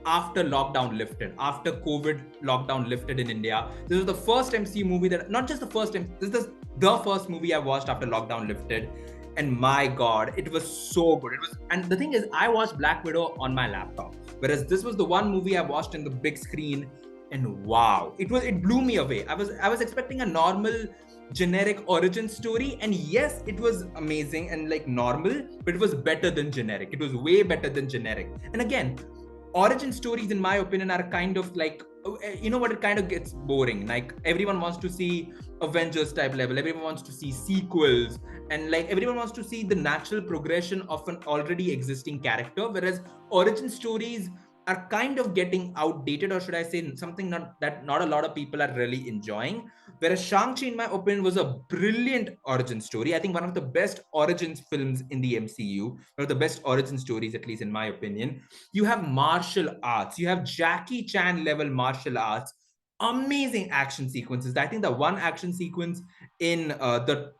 after lockdown lifted, after COVID lockdown lifted in India. This was the first MCU movie not just the first time, this is the first movie I watched after lockdown lifted. And my God, it was so good. And the thing is, I watched Black Widow on my laptop, whereas this was the one movie I watched in the big screen, and wow, it blew me away. I was expecting a normal generic origin story, and yes, it was amazing and like normal, but it was better than generic. It was way better than generic. And again, origin stories, in my opinion, are kind of like, it kind of gets boring. Like everyone wants to see Avengers type level, everyone wants to see sequels, and like everyone wants to see the natural progression of an already existing character, whereas origin stories are kind of getting outdated, or should I say something that not a lot of people are really enjoying. Whereas Shang-Chi, in my opinion, was a brilliant origin story. I think one of the best origins films in the MCU, one of the best origin stories, at least in my opinion. You have martial arts, you have Jackie Chan level martial arts, amazing action sequences. I think the one action sequence in the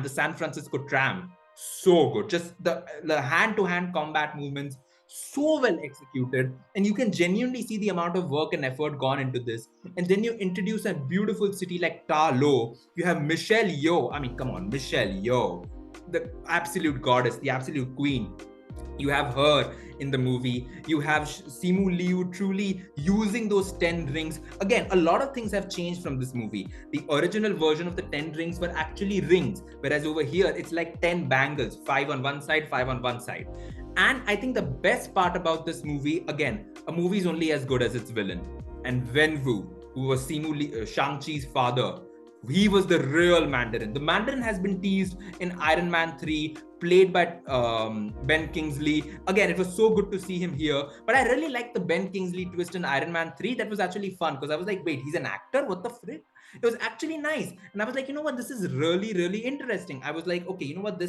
San Francisco tram, so good. Just the hand-to-hand combat movements, so well executed, and you can genuinely see the amount of work and effort gone into this. And then you introduce a beautiful city like Ta Lo. You have Michelle Yeoh. I mean, come on, Michelle Yeoh, the absolute goddess, the absolute queen. You have her in the movie. You have Simu Liu truly using those 10 rings. Again, a lot of things have changed from this movie. The original version of the 10 rings were actually rings, whereas over here, it's like 10 bangles, 5 on one side, 5 on one side. And I think the best part about this movie, again, a movie is only as good as its villain. And Wenwu, who was Shang-Chi's father, he was the real Mandarin. The Mandarin has been teased in Iron Man 3, played by Ben Kingsley. Again, it was so good to see him here. But I really liked the Ben Kingsley twist in Iron Man 3. That was actually fun, because I was like, wait, he's an actor? What the frick? It was actually nice. And I was like, you know what? This is really, really interesting. I was like, okay, you know what?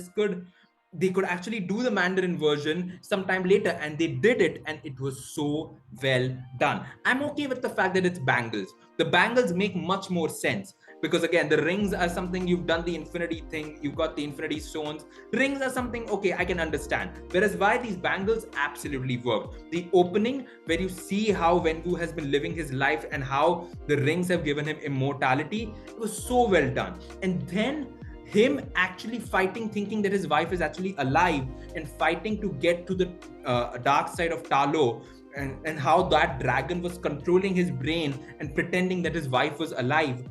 They could actually do the Mandarin version sometime later, and they did it, and it was so well done. I'm okay with the fact that it's bangles. The bangles make much more sense, because again, the rings are something, you've done the infinity thing, you've got the infinity stones. Rings are something, okay, I can understand. Whereas why these bangles absolutely work. The opening where you see how Wenwu has been living his life and how the rings have given him immortality, it was so well done. And then him actually fighting, thinking that his wife is actually alive, and fighting to get to the dark side of Talo, and how that dragon was controlling his brain and pretending that his wife was alive.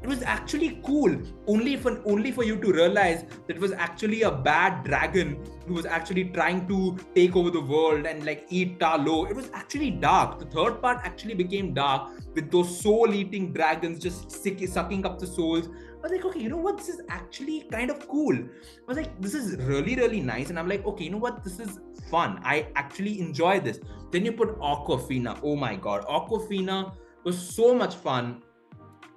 It was actually cool, only for you to realize that it was actually a bad dragon who was actually trying to take over the world and like eat Talo. It was actually dark. The third part actually became dark with those soul-eating dragons just sucking up the souls. I was like, okay, you know what? This is actually kind of cool. I was like, this is really, really nice. And I'm like, okay, you know what? This is fun. I actually enjoy this. Then you put Aquafina. Oh my God. Aquafina was so much fun.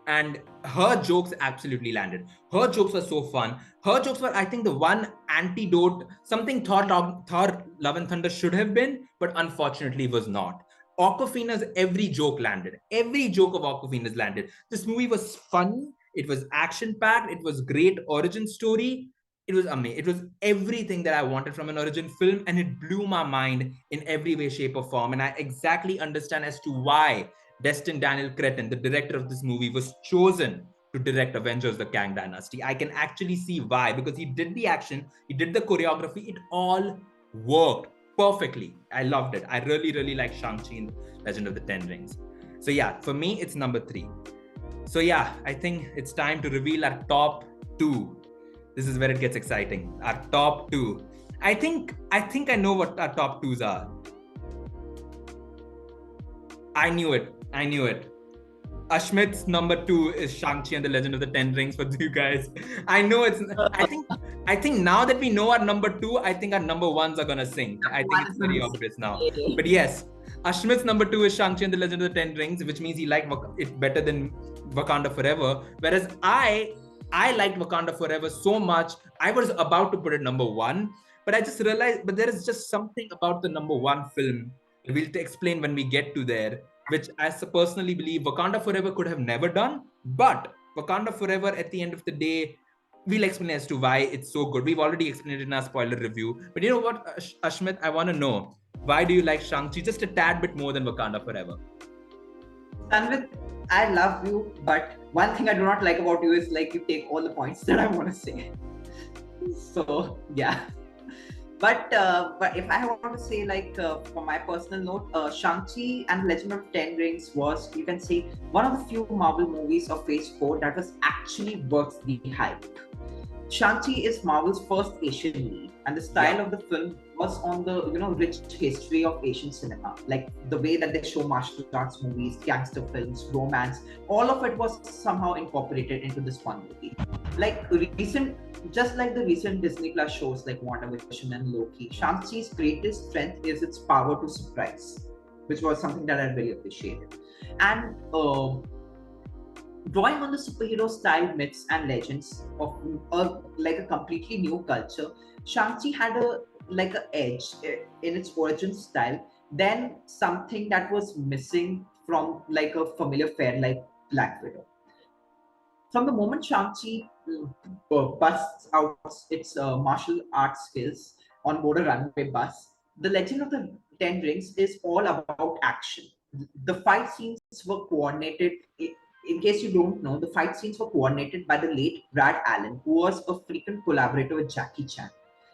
And her jokes absolutely landed. Her jokes were so fun. Her jokes were, I think, the one antidote, something Thor Love and Thunder should have been, but unfortunately was not. Awkwafina's every joke landed. Every joke of Awkwafina's landed. This movie was funny. It was action-packed. It was great origin story. It was amazing. It was everything that I wanted from an origin film, and it blew my mind in every way, shape, or form. And I exactly understand as to why Destin Daniel Cretton, the director of this movie, was chosen to direct Avengers: The Kang Dynasty. I can actually see why, because he did the action, he did the choreography, it all worked perfectly. I loved it. I really, really like Shang-Chi and Legend of the Ten Rings. So yeah, for me, it's number 3. So yeah, I think it's time to reveal our top 2. This is where it gets exciting. Our top 2. I think I know what our top 2s are. I knew it. Ashmit's number 2 is Shang-Chi and the Legend of the Ten Rings for you guys. I know it's. I think now that we know our number 2, I think our number 1s are gonna sync. I think it's very obvious now. But yes, Ashmit's number 2 is Shang-Chi and the Legend of the Ten Rings, which means he liked it better than Wakanda Forever. Whereas I liked Wakanda Forever so much, I was about to put it number 1, but I just realized, but there is just something about the number 1 film. We'll explain when we get to there, which I personally believe Wakanda Forever could have never done. But Wakanda Forever, at the end of the day, we'll explain as to why it's so good. We've already explained it in our spoiler review. But you know what, Ashmit, I want to know, why do you like Shang-Chi just a tad bit more than Wakanda Forever? Tanvit, I love you, but one thing I do not like about you is like you take all the points that I want to say. So yeah. But if I want to say, like, from my personal note, Shang-Chi and Legend of Ten Rings was, you can say, one of the few Marvel movies of Phase 4 that was actually worth the hype. Shang-Chi is Marvel's first Asian lead, and the style of the film was on the rich history of Asian cinema, like the way that they show martial arts movies, gangster films, romance. All of it was somehow incorporated into this one movie. Just like the recent Disney Plus shows like WandaVision and Loki, Shang-Chi's greatest strength is its power to surprise, which was something that I really appreciated. And drawing on the superhero style myths and legends of a completely new culture, Shang-Chi had a edge in its origin style than something that was missing from like a familiar fare like Black Widow. From the moment Shang-Chi busts out its martial arts skills on board a runway bus, the Legend of the Ten Rings is all about action. The fight scenes were coordinated. In case you don't know, the fight scenes were coordinated by the late Brad Allen, who was a frequent collaborator with Jackie Chan.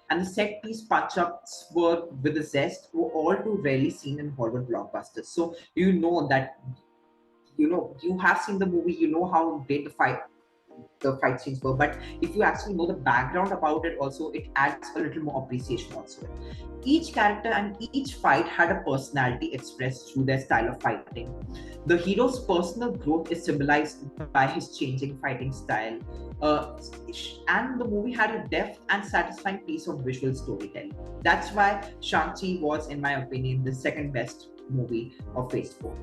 And the set piece punch-ups were with a zest were all too rarely seen in Hollywood blockbusters. So you know that you have seen the movie, you know how great the fight scenes were, but if you actually know the background about it also, it adds a little more appreciation also. Each character and each fight had a personality expressed through their style of fighting. The hero's personal growth is symbolized by his changing fighting style, and the movie had a depth and satisfying piece of visual storytelling. That's why Shang-Chi was, in my opinion, the second best movie of Phase 4.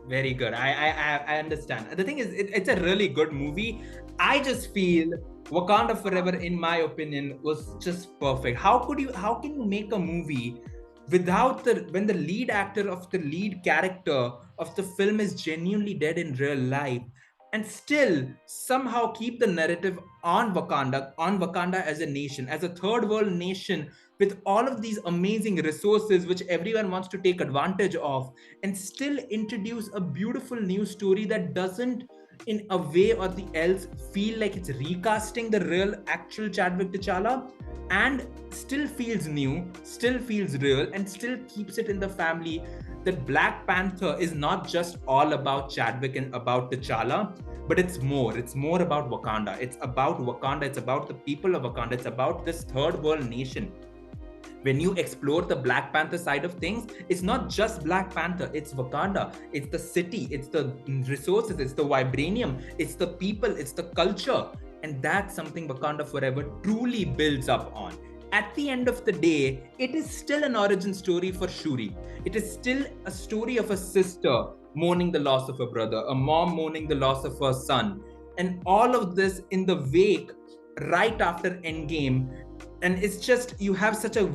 Very good. I understand. The thing is, it's a really good movie. I just feel Wakanda Forever, in my opinion, was just perfect. How can you make a movie without when the lead actor of the lead character of the film is genuinely dead in real life, and still somehow keep the narrative on Wakanda as a nation, as a third world nation, with all of these amazing resources which everyone wants to take advantage of, and still introduce a beautiful new story that doesn't in a way or the else feel like it's recasting the real actual Chadwick T'Challa. and still feels new, still feels real, and still keeps it in the family. That Black Panther is not just all about Chadwick and about T'Challa, but it's more. It's more about Wakanda. It's about Wakanda. It's about the people of Wakanda. It's about this third world nation. When you explore the Black Panther side of things, it's not just Black Panther, it's Wakanda, it's the city, it's the resources, it's the vibranium, it's the people, it's the culture. And that's something Wakanda Forever truly builds up on. At the end of the day, it is still an origin story for Shuri. It is still a story of a sister mourning the loss of her brother, a mom mourning the loss of her son. And all of this in the wake right after Endgame. And it's just, you have such a,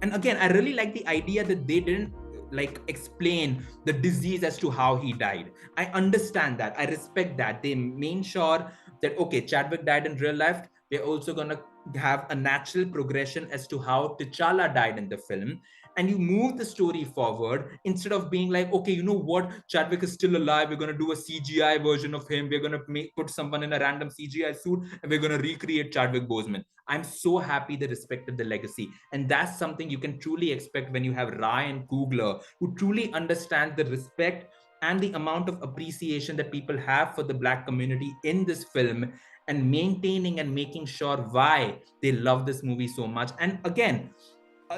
and again, I really like the idea that they didn't like explain the disease as to how he died. I understand that, I respect that. They made sure that, okay, Chadwick died in real life, they're also gonna have a natural progression as to how T'Challa died in the film, and you move the story forward instead of being like, okay, you know what, Chadwick is still alive, we're going to do a CGI version of him, we're going to put someone in a random CGI suit, and we're going to recreate Chadwick Boseman. I'm so happy they respected the legacy, and that's something you can truly expect when you have Ryan Coogler, who truly understands the respect and the amount of appreciation that people have for the Black community in this film, and maintaining and making sure why they love this movie so much. And again,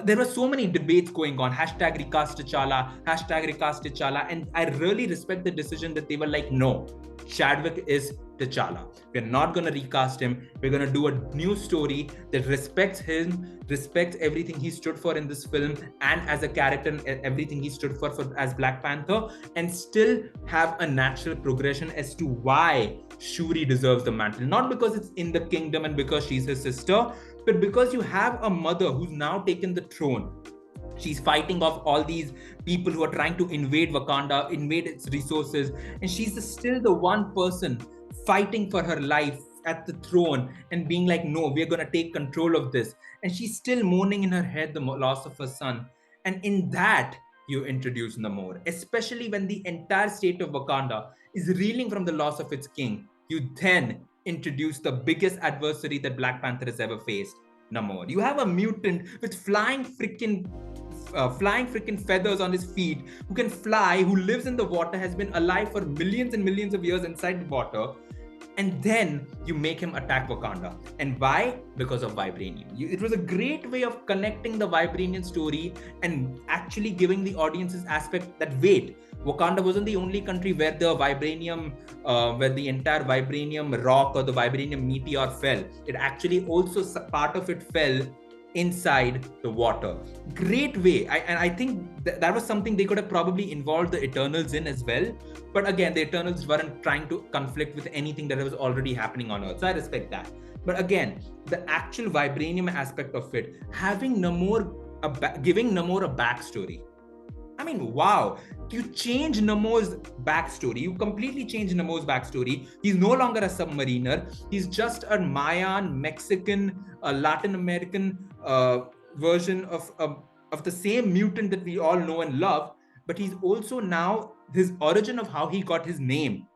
there were so many debates going on, hashtag recast T'Challa, hashtag recast T'Challa, and I really respect the decision that they were like, no, Chadwick is T'Challa. We're not going to recast him. We're going to do a new story that respects him, respects everything he stood for in this film, and as a character, and everything he stood for as Black Panther, and still have a natural progression as to why Shuri deserves the mantle. Not because it's in the kingdom and because she's his sister, but because you have a mother who's now taken the throne. She's fighting off all these people who are trying to invade Wakanda, invade its resources, and she's still the one person fighting for her life at the throne and being like, no, we're going to take control of this. And she's still mourning in her head the loss of her son. And in that, you introduce Namor, especially when the entire state of Wakanda is reeling from the loss of its king. You then introduce the biggest adversary that Black Panther has ever faced, Namor. You have a mutant with flying freaking feathers on his feet, who can fly, who lives in the water, has been alive for millions and millions of years inside the water, and then you make him attack Wakanda. And why? Because of vibranium. It was a great way of connecting the vibranium story and actually giving the audience's aspect that, wait, Wakanda wasn't the only country where the vibranium, where the entire vibranium rock or the vibranium meteor fell. It actually also, part of it fell inside the water. Great way. I think that was something they could have probably involved the Eternals in as well. But again, the Eternals weren't trying to conflict with anything that was already happening on Earth. So I respect that. But again, the actual vibranium aspect of it, having Namor, giving Namor a backstory. I mean, wow, you change Namor's backstory. You completely change Namor's backstory. He's no longer a submariner. He's just a Mayan, Mexican, Latin American version of the same mutant that we all know and love. But he's also now, his origin of how he got his name,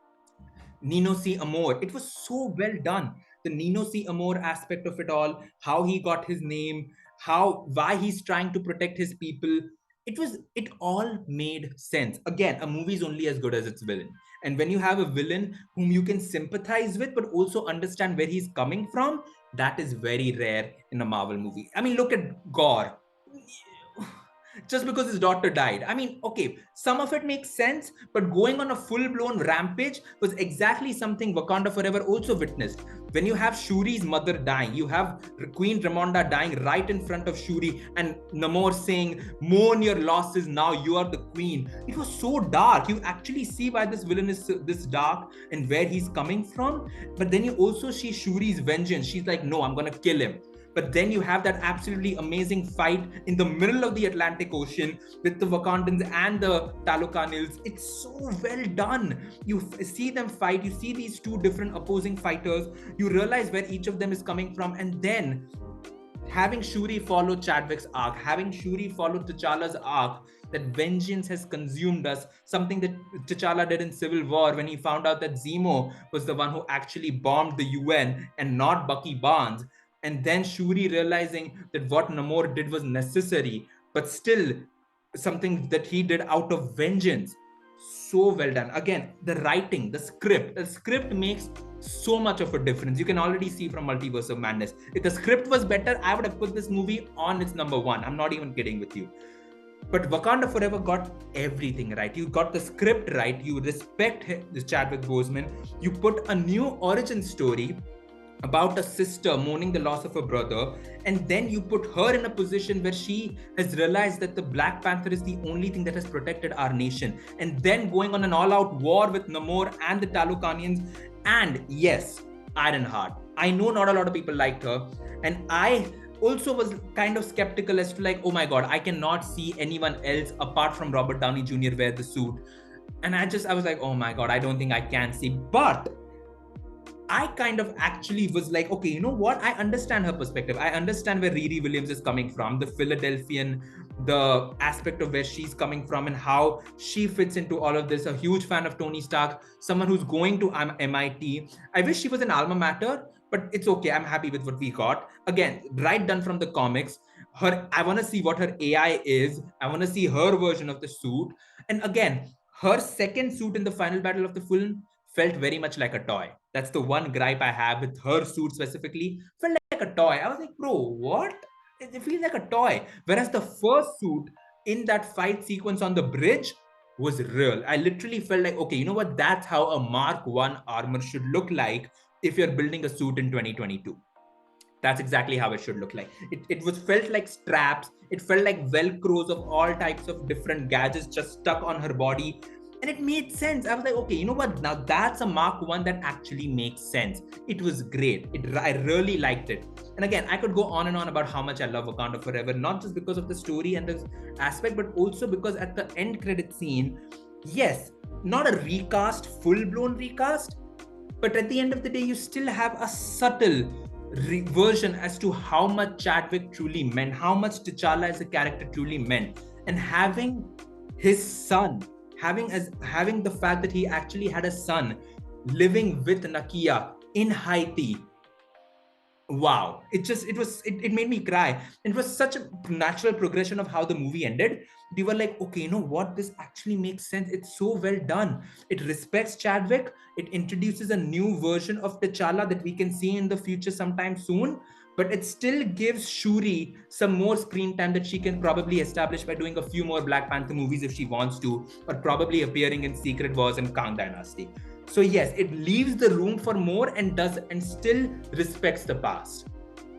Nino C. Amor. It was so well done. The Nino C. Amor aspect of it all, how he got his name, why he's trying to protect his people. It all made sense. Again, a movie is only as good as its villain. And when you have a villain whom you can sympathize with, but also understand where he's coming from, that is very rare in a Marvel movie. I mean, look at Gore. Just because his daughter died. I mean, okay, some of it makes sense, but going on a full-blown rampage was exactly something Wakanda Forever also witnessed. When you have Shuri's mother dying, you have Queen Ramonda dying right in front of Shuri, and Namor saying, mourn your losses, now you are the queen. It was so dark. You actually see why this villain is this dark and where he's coming from. But then you also see Shuri's vengeance. She's like, no, I'm going to kill him. But then you have that absolutely amazing fight in the middle of the Atlantic Ocean with the Wakandans and the Talokanils. It's so well done. You see them fight. You see these two different opposing fighters. You realize where each of them is coming from. And then having Shuri follow Chadwick's arc, having Shuri follow T'Challa's arc, that vengeance has consumed us, something that T'Challa did in Civil War when he found out that Zemo was the one who actually bombed the UN and not Bucky Barnes. and then Shuri realizing that what Namor did was necessary, but still something that he did out of vengeance. So well done. Again, the writing, the script makes so much of a difference. You can already see from Multiverse of Madness. If the script was better, I would have put this movie on its number one. I'm not even kidding with you. But Wakanda Forever got everything right. You got the script right. You respect this Chadwick Boseman. You put a new origin story about a sister mourning the loss of her brother, and then you put her in a position where she has realized that the Black Panther is the only thing that has protected our nation, and then going on an all-out war with Namor and the Talokanians. And yes, Ironheart. I know not a lot of people liked her, and I also was kind of skeptical as to like, oh my god, I cannot see anyone else apart from Robert Downey Jr. wear the suit. And I was like, oh my god, I don't think I can see. But I kind of actually was like, okay, you know what? I understand her perspective. I understand where Riri Williams is coming from, the Philadelphian, the aspect of where she's coming from and how she fits into all of this. A huge fan of Tony Stark, someone who's going to MIT. I wish she was an alma mater, but it's okay. I'm happy with what we got. Again, right done from the comics. I want to see what her AI is. I want to see her version of the suit. And again, her second suit in the final battle of the film felt very much like a toy. That's the one gripe I have with her suit specifically. Felt like a toy. I was like, bro, what? It feels like a toy. Whereas the first suit in that fight sequence on the bridge was real. I literally felt like, okay, you know what? That's how a Mark 1 armor should look like if you're building a suit in 2022. That's exactly how it should look like. It was felt like straps. It felt like velcros of all types of different gadgets just stuck on her body. And it made sense. I was like, okay, you know what? Now that's a Mark 1 that actually makes sense. It was great. I really liked it. And again, I could go on and on about how much I love Wakanda Forever, not just because of the story and this aspect, but also because at the end credit scene, yes, not a recast, full-blown recast, but at the end of the day, you still have a subtle version as to how much Chadwick truly meant, how much T'Challa as a character truly meant. And having his son, having the fact that he actually had a son living with Nakia in Haiti. Wow. It made me cry. It was such a natural progression of how the movie ended. We were like, okay, you know what? This actually makes sense. It's so well done. It respects Chadwick. It introduces a new version of T'Challa that we can see in the future sometime soon. But it still gives Shuri some more screen time that she can probably establish by doing a few more Black Panther movies if she wants to, or probably appearing in Secret Wars and Kang Dynasty. So yes, it leaves the room for more and still respects the past.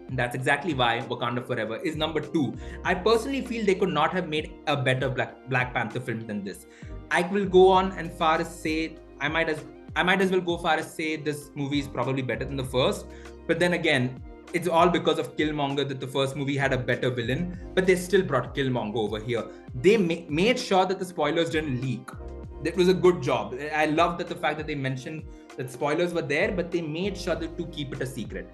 And that's exactly why Wakanda Forever is number 2. I personally feel they could not have made a better Black Panther film than this. I will go on and far as say, I might as well go far as say this movie is probably better than the first. But then again, it's all because of Killmonger that the first movie had a better villain, but they still brought Killmonger over here. They made sure that the spoilers didn't leak. That was a good job. I love that the fact that they mentioned that spoilers were there, but they made sure to keep it a secret.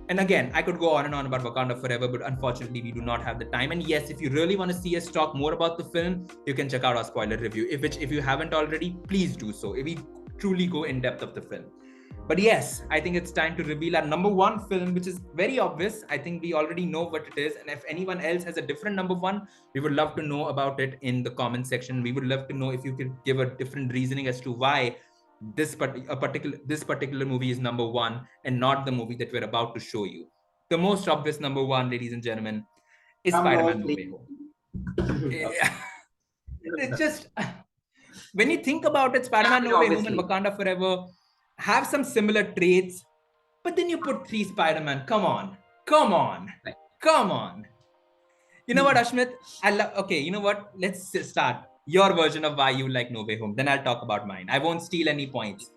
And again, I could go on and on about Wakanda Forever, but unfortunately, we do not have the time. And yes, if you really want to see us talk more about the film, you can check out our spoiler review. If you haven't already, please do so. If we truly go in depth of the film. But yes, I think it's time to reveal our number 1 film, which is very obvious. I think we already know what it is. And if anyone else has a different number 1, we would love to know about it in the comment section. We would love to know if you could give a different reasoning as to why this particular movie is number 1 and not the movie that we're about to show you. The most obvious number 1, ladies and gentlemen, is Spider-Man No Way Home. It's just, when you think about it, Spider-Man No Way Home and Wakanda Forever have some similar traits, but then you put 3 Spider-Man. Come on. You know what, Ashmit? Okay, you know what? Let's start your version of why you like No Way Home. Then I'll talk about mine. I won't steal any points.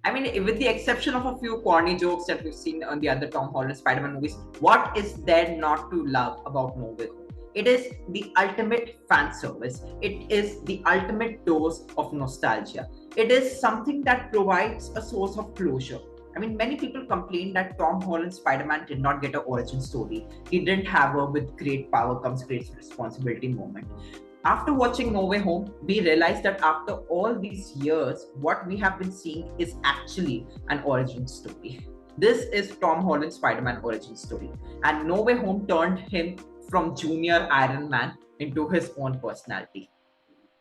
I mean, with the exception of a few corny jokes that we've seen on the other Tom Holland Spider-Man movies, what is there not to love about No Way Home? It is the ultimate fan service. It is the ultimate dose of nostalgia. It is something that provides a source of closure. I mean, many people complain that Tom Holland's Spider-Man did not get an origin story. He didn't have a with great power comes great responsibility moment. After watching No Way Home, we realized that after all these years, what we have been seeing is actually an origin story. This is Tom Holland's Spider-Man origin story. And No Way Home turned him from junior Iron Man into his own personality.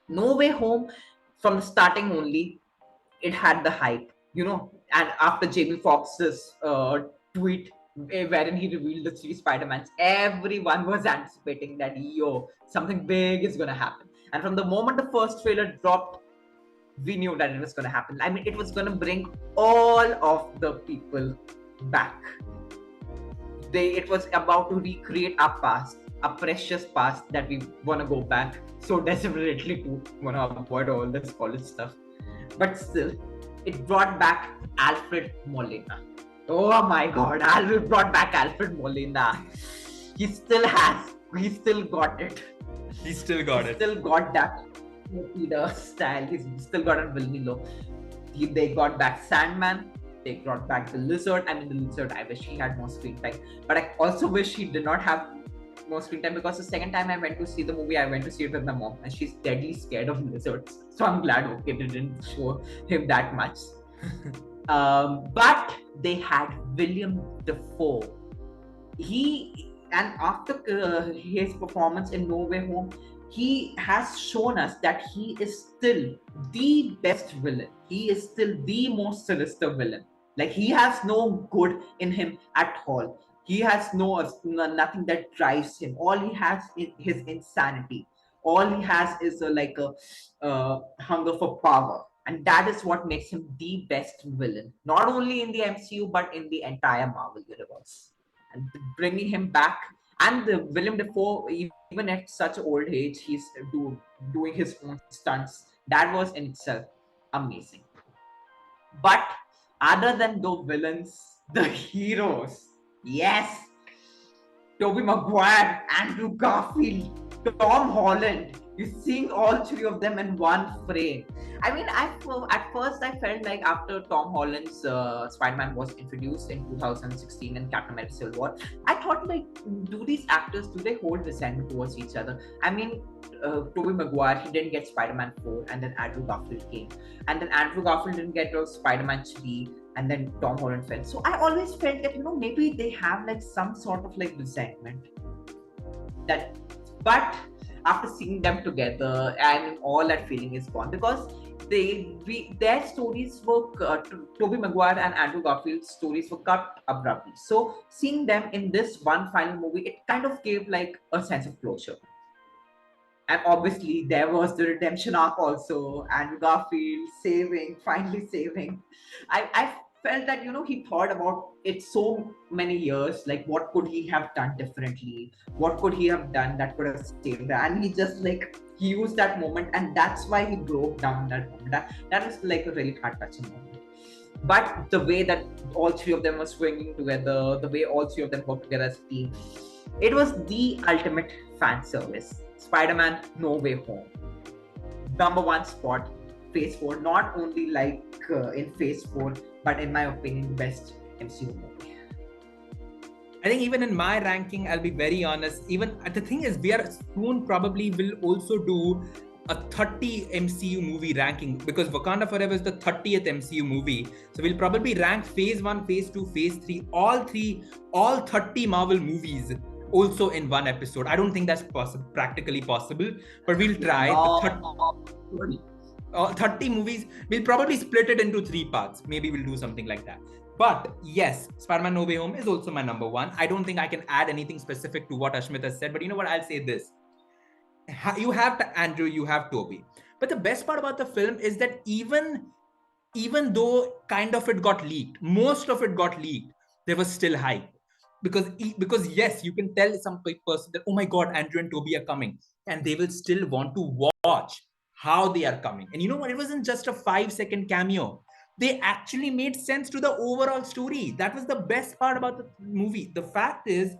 No Way Home, from the starting only, it had the hype, and after Jamie Foxx's tweet wherein he revealed the three Spider-Mans, everyone was anticipating that, something big is going to happen. And from the moment the first trailer dropped, we knew that it was going to happen. I mean, it was going to bring all of the people back. It was about to recreate our past, a precious past that we want to go back so desperately to want to avoid all this college stuff. But still, it brought back Alfred Molina. Oh my God, Alfred brought back Alfred Molina. He still got it. He still got that Peter style. He's still got it Vilmilo. They got back Sandman. They brought back the Lizard. I mean, the Lizard, I wish he had more screen time. But I also wish he did not have more screen time, because the second time I went to see the movie, I went to see it with my mom, and she's deadly scared of lizards. So I'm glad, they didn't show him that much. But they had William Dafoe. And after his performance in No Way Home, he has shown us that he is still the best villain. He is still the most sinister villain. Like, he has no good in him at all. He has nothing that drives him. All he has is his insanity. All he has is a hunger for power. And that is what makes him the best villain, not only in the MCU, but in the entire Marvel universe. And bringing him back, and the William Dafoe, even at such an old age, he's doing his own stunts. That was in itself amazing. But other than the villains, the heroes, yes, Tobey Maguire, Andrew Garfield, Tom Holland. You're seeing all three of them in one frame. I mean, at first I felt like after Tom Holland's Spider-Man was introduced in 2016 in Captain America Civil War, I thought, like, do these actors, do they hold resentment towards each other? I mean, Tobey Maguire, he didn't get Spider-Man 4, and then Andrew Garfield came. And then Andrew Garfield didn't get Spider-Man 3, and then Tom Holland fell. So I always felt that, maybe they have like some sort of like resentment. But after seeing them together, and all that feeling is gone, because their stories were Tobey Maguire and Andrew Garfield's stories were cut abruptly. So seeing them in this one final movie, it kind of gave like a sense of closure. And obviously there was the redemption arc also, Andrew Garfield finally saving. I felt that, he thought about it so many years, like what could he have done differently? What could he have done that could have saved that? And he just he used that moment, and that's why he broke down that moment. That was like a really heart-touching moment. But the way that all three of them were swinging together, the way all three of them worked together as a team, it was the ultimate fan service. Spider-Man No Way Home. Number one spot, Phase 4, not only in Phase 4, but in my opinion, the best MCU movie. I think even in my ranking, I'll be very honest, even the thing is, we are soon probably will also do a 30 MCU movie ranking, because Wakanda Forever is the 30th MCU movie. So we'll probably rank Phase 1, Phase 2, Phase 3, all 30 Marvel movies also in one episode. I don't think that's practically possible, but we'll try. 30 movies, we'll probably split it into 3 parts. Maybe we'll do something like that. But yes, Spider-Man No Way Home is also my number one. I don't think I can add anything specific to what Ashmit has said, but you know what? I'll say this. You have Andrew, you have Tobey. But the best part about the film is that even though kind of it got leaked, most of it got leaked, there was still hype. Because yes, you can tell some person that, oh my God, Andrew and Tobey are coming, and they will still want to watch how they are coming. And you know what? It wasn't just a 5-second cameo. They actually made sense to the overall story. That was the best part about the movie. The fact is,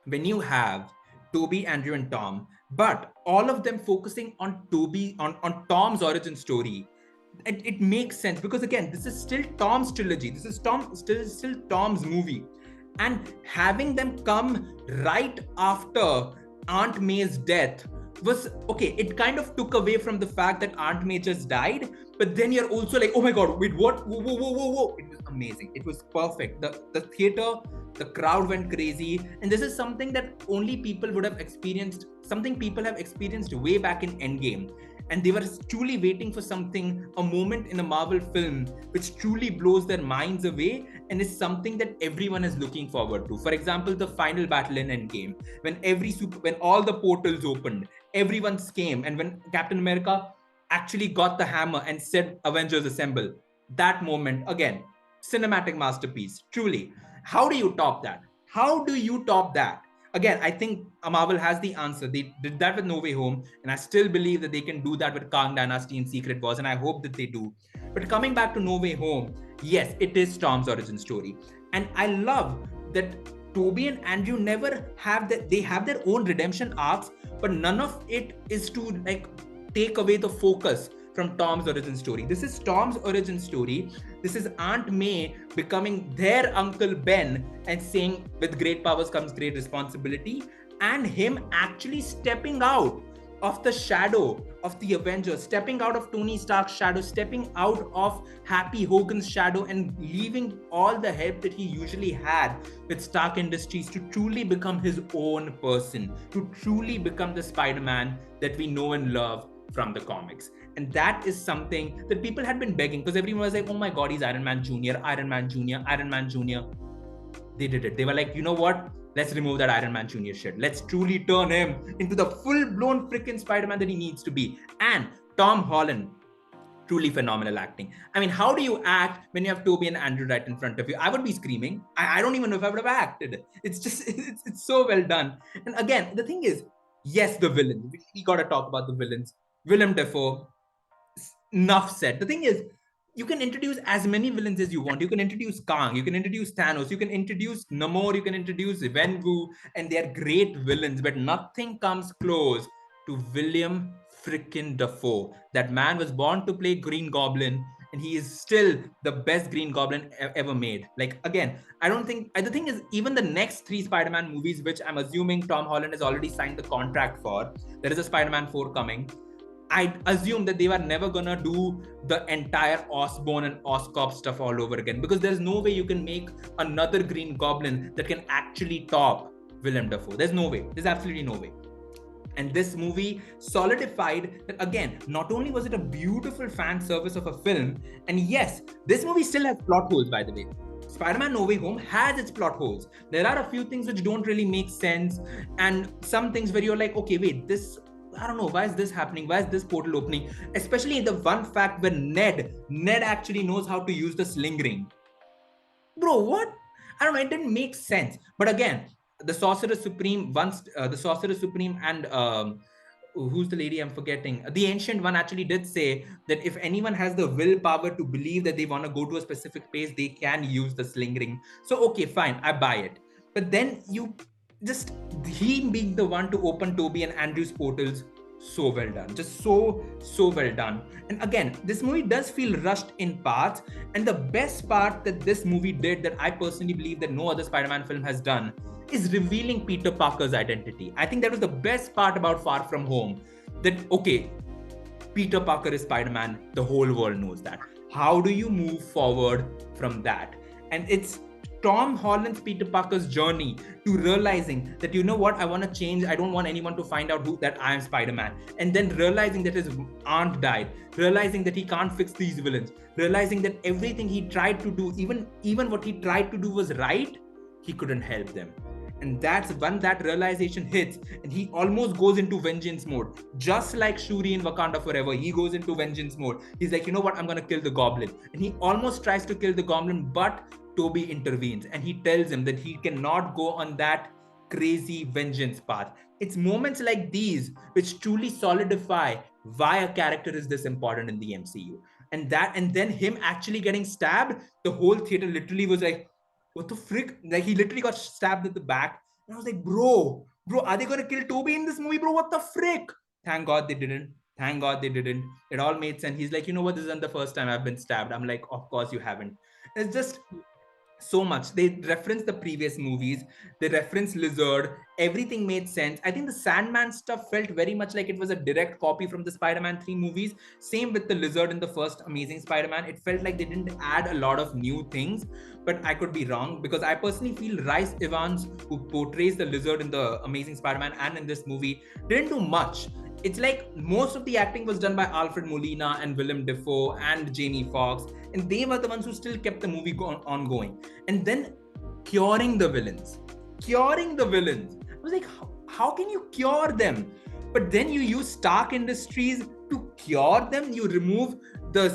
when you have Tobey, Andrew, and Tom, but all of them focusing on Tobey, on Tom's origin story, it makes sense, because again, this is still Tom's trilogy. This is still Tom's movie. And having them come right after Aunt May's death was okay. It kind of took away from the fact that Aunt May just died, but then you're also like, oh my god, wait, what? Whoa, whoa, whoa, whoa, whoa! It was amazing. It was perfect. The theater, the crowd went crazy, and this is something that only people would have experienced. Something people have experienced way back in Endgame, and they were truly waiting for something, a moment in a Marvel film which truly blows their minds away and is something that everyone is looking forward to. For example, the final battle in Endgame, when all the portals opened, everyone came, and when Captain America actually got the hammer and said Avengers Assemble, that moment again, cinematic masterpiece, truly. How do you top that? How do you top that? Again, I think Marvel has the answer. They did that with No Way Home, and I still believe that they can do that with Kang Dynasty and Secret Wars, and I hope that they do. But coming back to No Way Home, yes, it is Storm's origin story, and I love that Toby and Andrew never have that. They have their own redemption arcs, but none of it is to like take away the focus from Tom's origin story. This is Tom's origin story. This is Aunt May becoming their Uncle Ben and saying, with great powers comes great responsibility, and him actually stepping out of the shadow of the Avengers, stepping out of Tony Stark's shadow, stepping out of Happy Hogan's shadow, and leaving all the help that he usually had with Stark Industries to truly become his own person, to truly become the Spider-Man that we know and love from the comics. And that is something that people had been begging, because everyone was like, oh my god, he's Iron Man Jr., Iron Man Jr., Iron Man Jr. They did it. They were like, you know what? Let's remove that Iron Man Jr. shit. Let's truly turn him into the full-blown freaking Spider-Man that he needs to be. And Tom Holland, truly phenomenal acting. I mean, how do you act when you have Toby and Andrew right in front of you? I would be screaming. I don't even know if I would have acted. It's just, it's so well done. And again, the thing is, yes, the villain. We got to talk about the villains. Willem Dafoe, enough said. The thing is, you can introduce as many villains as you want. You can introduce Kang, you can introduce Thanos, you can introduce Namor, you can introduce Vengu, and they're great villains, but nothing comes close to William freaking Dafoe. That man was born to play Green Goblin, and he is still the best Green Goblin ever made. Like, again, I don't think, the thing is, even the next 3 Spider-Man movies, which I'm assuming Tom Holland has already signed the contract for, there is a Spider-Man 4 coming. I assume that they were never gonna do the entire Osborn and Oscorp stuff all over again, because there's no way you can make another Green Goblin that can actually top Willem Dafoe. There's no way. There's absolutely no way. And this movie solidified that, again, not only was it a beautiful fan service of a film, and yes, this movie still has plot holes, by the way. Spider-Man No Way Home has its plot holes. There are a few things which don't really make sense, and some things where you're like, okay, wait, this, I don't know, why is this happening? Why is this portal opening? Especially the one fact where Ned actually knows how to use the sling ring. Bro, what? I don't know, it didn't make sense. But again, the Sorcerer Supreme, and who's the lady I'm forgetting? The Ancient One actually did say that if anyone has the willpower to believe that they want to go to a specific place, they can use the sling ring. So, okay, fine, I buy it. But then just he being the one to open Toby and Andrew's portals, so well done. Just so well done. And again, this movie does feel rushed in parts. And the best part that this movie did, that I personally believe that no other Spider-Man film has done, is revealing Peter Parker's identity. I think that was the best part about Far From Home. That, okay, Peter Parker is Spider-Man. The whole world knows that. How do you move forward from that? And it's Tom Holland's Peter Parker's journey to realizing that, you know what, I want to change. I don't want anyone to find out that I am Spider-Man. And then realizing that his aunt died, realizing that he can't fix these villains, realizing that everything he tried to do, even what he tried to do was right, he couldn't help them. And that's when that realization hits, and he almost goes into vengeance mode. Just like Shuri in Wakanda Forever, he goes into vengeance mode. He's like, you know what, I'm going to kill the Goblin. And he almost tries to kill the Goblin, but Toby intervenes and he tells him that he cannot go on that crazy vengeance path. It's moments like these which truly solidify why a character is this important in the MCU. And then him actually getting stabbed, the whole theater literally was like, what the frick? Like, he literally got stabbed at the back. And I was like, bro, are they gonna kill Toby in this movie, bro? What the frick? Thank God they didn't. It all made sense. He's like, you know what, this isn't the first time I've been stabbed. I'm like, of course you haven't. It's just so much. They reference the previous movies, they reference Lizard, everything made sense. I think the Sandman stuff felt very much like it was a direct copy from the Spider-Man 3 movies. Same with the Lizard in the first Amazing Spider-Man. It felt like they didn't add a lot of new things, but I could be wrong, because I personally feel Rhys Evans, who portrays the Lizard in the Amazing Spider-Man and in this movie, didn't do much. It's like most of the acting was done by Alfred Molina and Willem Dafoe and Jamie Foxx, and they were the ones who still kept the movie ongoing. And then curing the villains. I was like, how can you cure them? But then you use Stark Industries to cure them. You remove the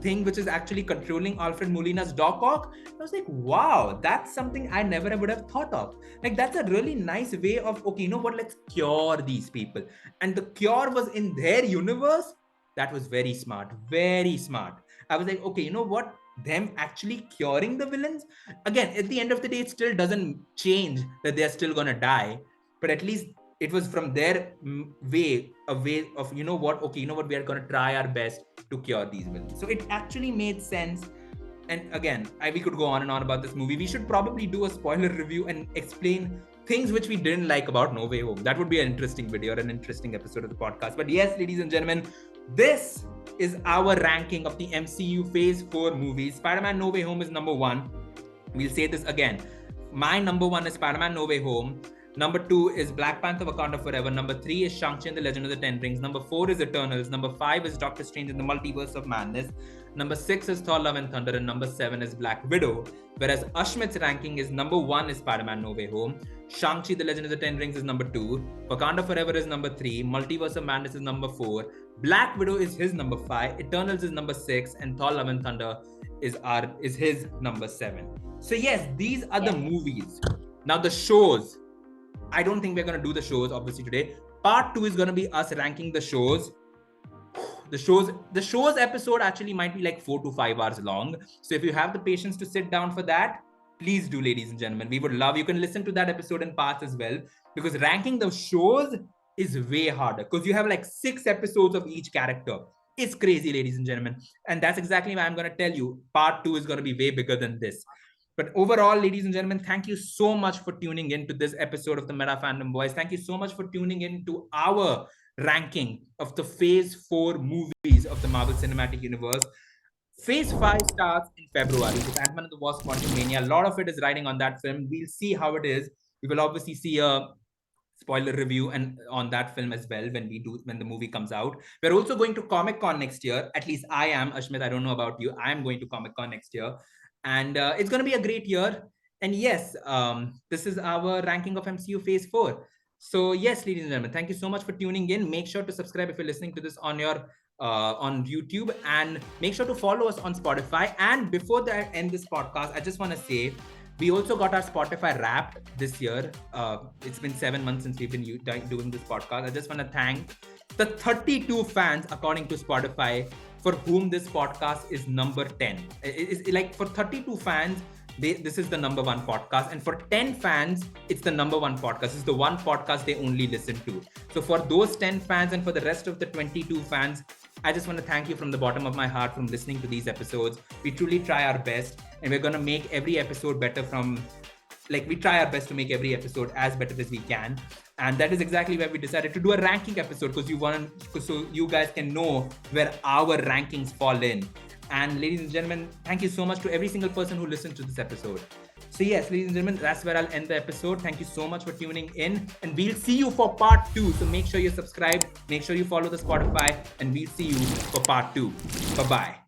thing which is actually controlling Alfred Molina's Doc Ock. I was like, wow, that's something I never would have thought of. Like, that's a really nice way of, okay, you know what, let's cure these people. And the cure was in their universe. That was very smart, very smart. I was like, okay, you know what? Them actually curing the villains. Again, at the end of the day, it still doesn't change that they're still gonna die. But at least it was from their way, a way of, you know what, okay, you know what, we are gonna try our best to cure these villains. So it actually made sense. And again, we could go on and on about this movie. We should probably do a spoiler review and explain things which we didn't like about No Way Home. That would be an interesting video or an interesting episode of the podcast. But yes, ladies and gentlemen, this is our ranking of the MCU Phase 4 movies. Spider-Man No Way Home is number 1. We'll say this again. My number 1 is Spider-Man No Way Home. Number 2 is Black Panther Wakanda Forever. Number 3 is Shang-Chi and the Legend of the Ten Rings. Number 4 is Eternals. Number 5 is Doctor Strange in the Multiverse of Madness. Number 6 is Thor Love and Thunder. And number 7 is Black Widow. Whereas Ashmit's ranking is number 1 is Spider-Man No Way Home. Shang-Chi, the Legend of the Ten Rings is number 2. Wakanda Forever is number 3. Multiverse of Madness is number 4. Black Widow is his number 5. Eternals is number 6. And Thor Love and Thunder is his number 7. So yes, these are the movies. Now the shows. I don't think we're going to do the shows obviously today. Part 2 is going to be us ranking the shows. The shows episode actually might be like 4 to 5 hours long. So if you have the patience to sit down for that, please do, ladies and gentlemen. We would love, you can listen to that episode in parts as well, because ranking the shows is way harder because you have like 6 episodes of each character. It's crazy, ladies and gentlemen. And that's exactly why I'm going to tell you part 2 is going to be way bigger than this. But overall, ladies and gentlemen, thank you so much for tuning in to this episode of the Meta Fandom Boys. Thank you so much for tuning in to our ranking of the Phase 4 movies of the Marvel Cinematic Universe. Phase 5 starts in February with Ant-Man and the Wasp: Quantumania. A lot of it is riding on that film. We'll see how it is. We will obviously see a spoiler review and on that film as well when the movie comes out. We're also going to Comic-Con next year. At least I am. Ashmit, I don't know about you. I am going to Comic-Con next year. And it's going to be a great year. And yes, this is our ranking of MCU Phase 4. So yes, ladies and gentlemen, thank you so much for tuning in. Make sure to subscribe if you're listening to this on your on YouTube, and make sure to follow us on Spotify. And before I end this podcast, I just want to say we also got our Spotify Wrapped this year. It's been 7 months since we've been doing this podcast. I just want to thank the 32 fans, according to Spotify, for whom this podcast is number 10. It's like for 32 fans, this is the number 1 podcast. And for 10 fans, it's the number 1 podcast. It's the one podcast they only listen to. So for those 10 fans and for the rest of the 22 fans, I just want to thank you from the bottom of my heart from listening to these episodes. We truly try our best, and we're going to make every episode better we try our best to make every episode as better as we can. And that is exactly why we decided to do a ranking episode, so you guys can know where our rankings fall in. And ladies and gentlemen, thank you so much to every single person who listened to this episode. So yes, ladies and gentlemen, that's where I'll end the episode. Thank you so much for tuning in, and we'll see you for part 2. So make sure you're subscribed, make sure you follow the Spotify, and we'll see you for part 2. Bye-bye.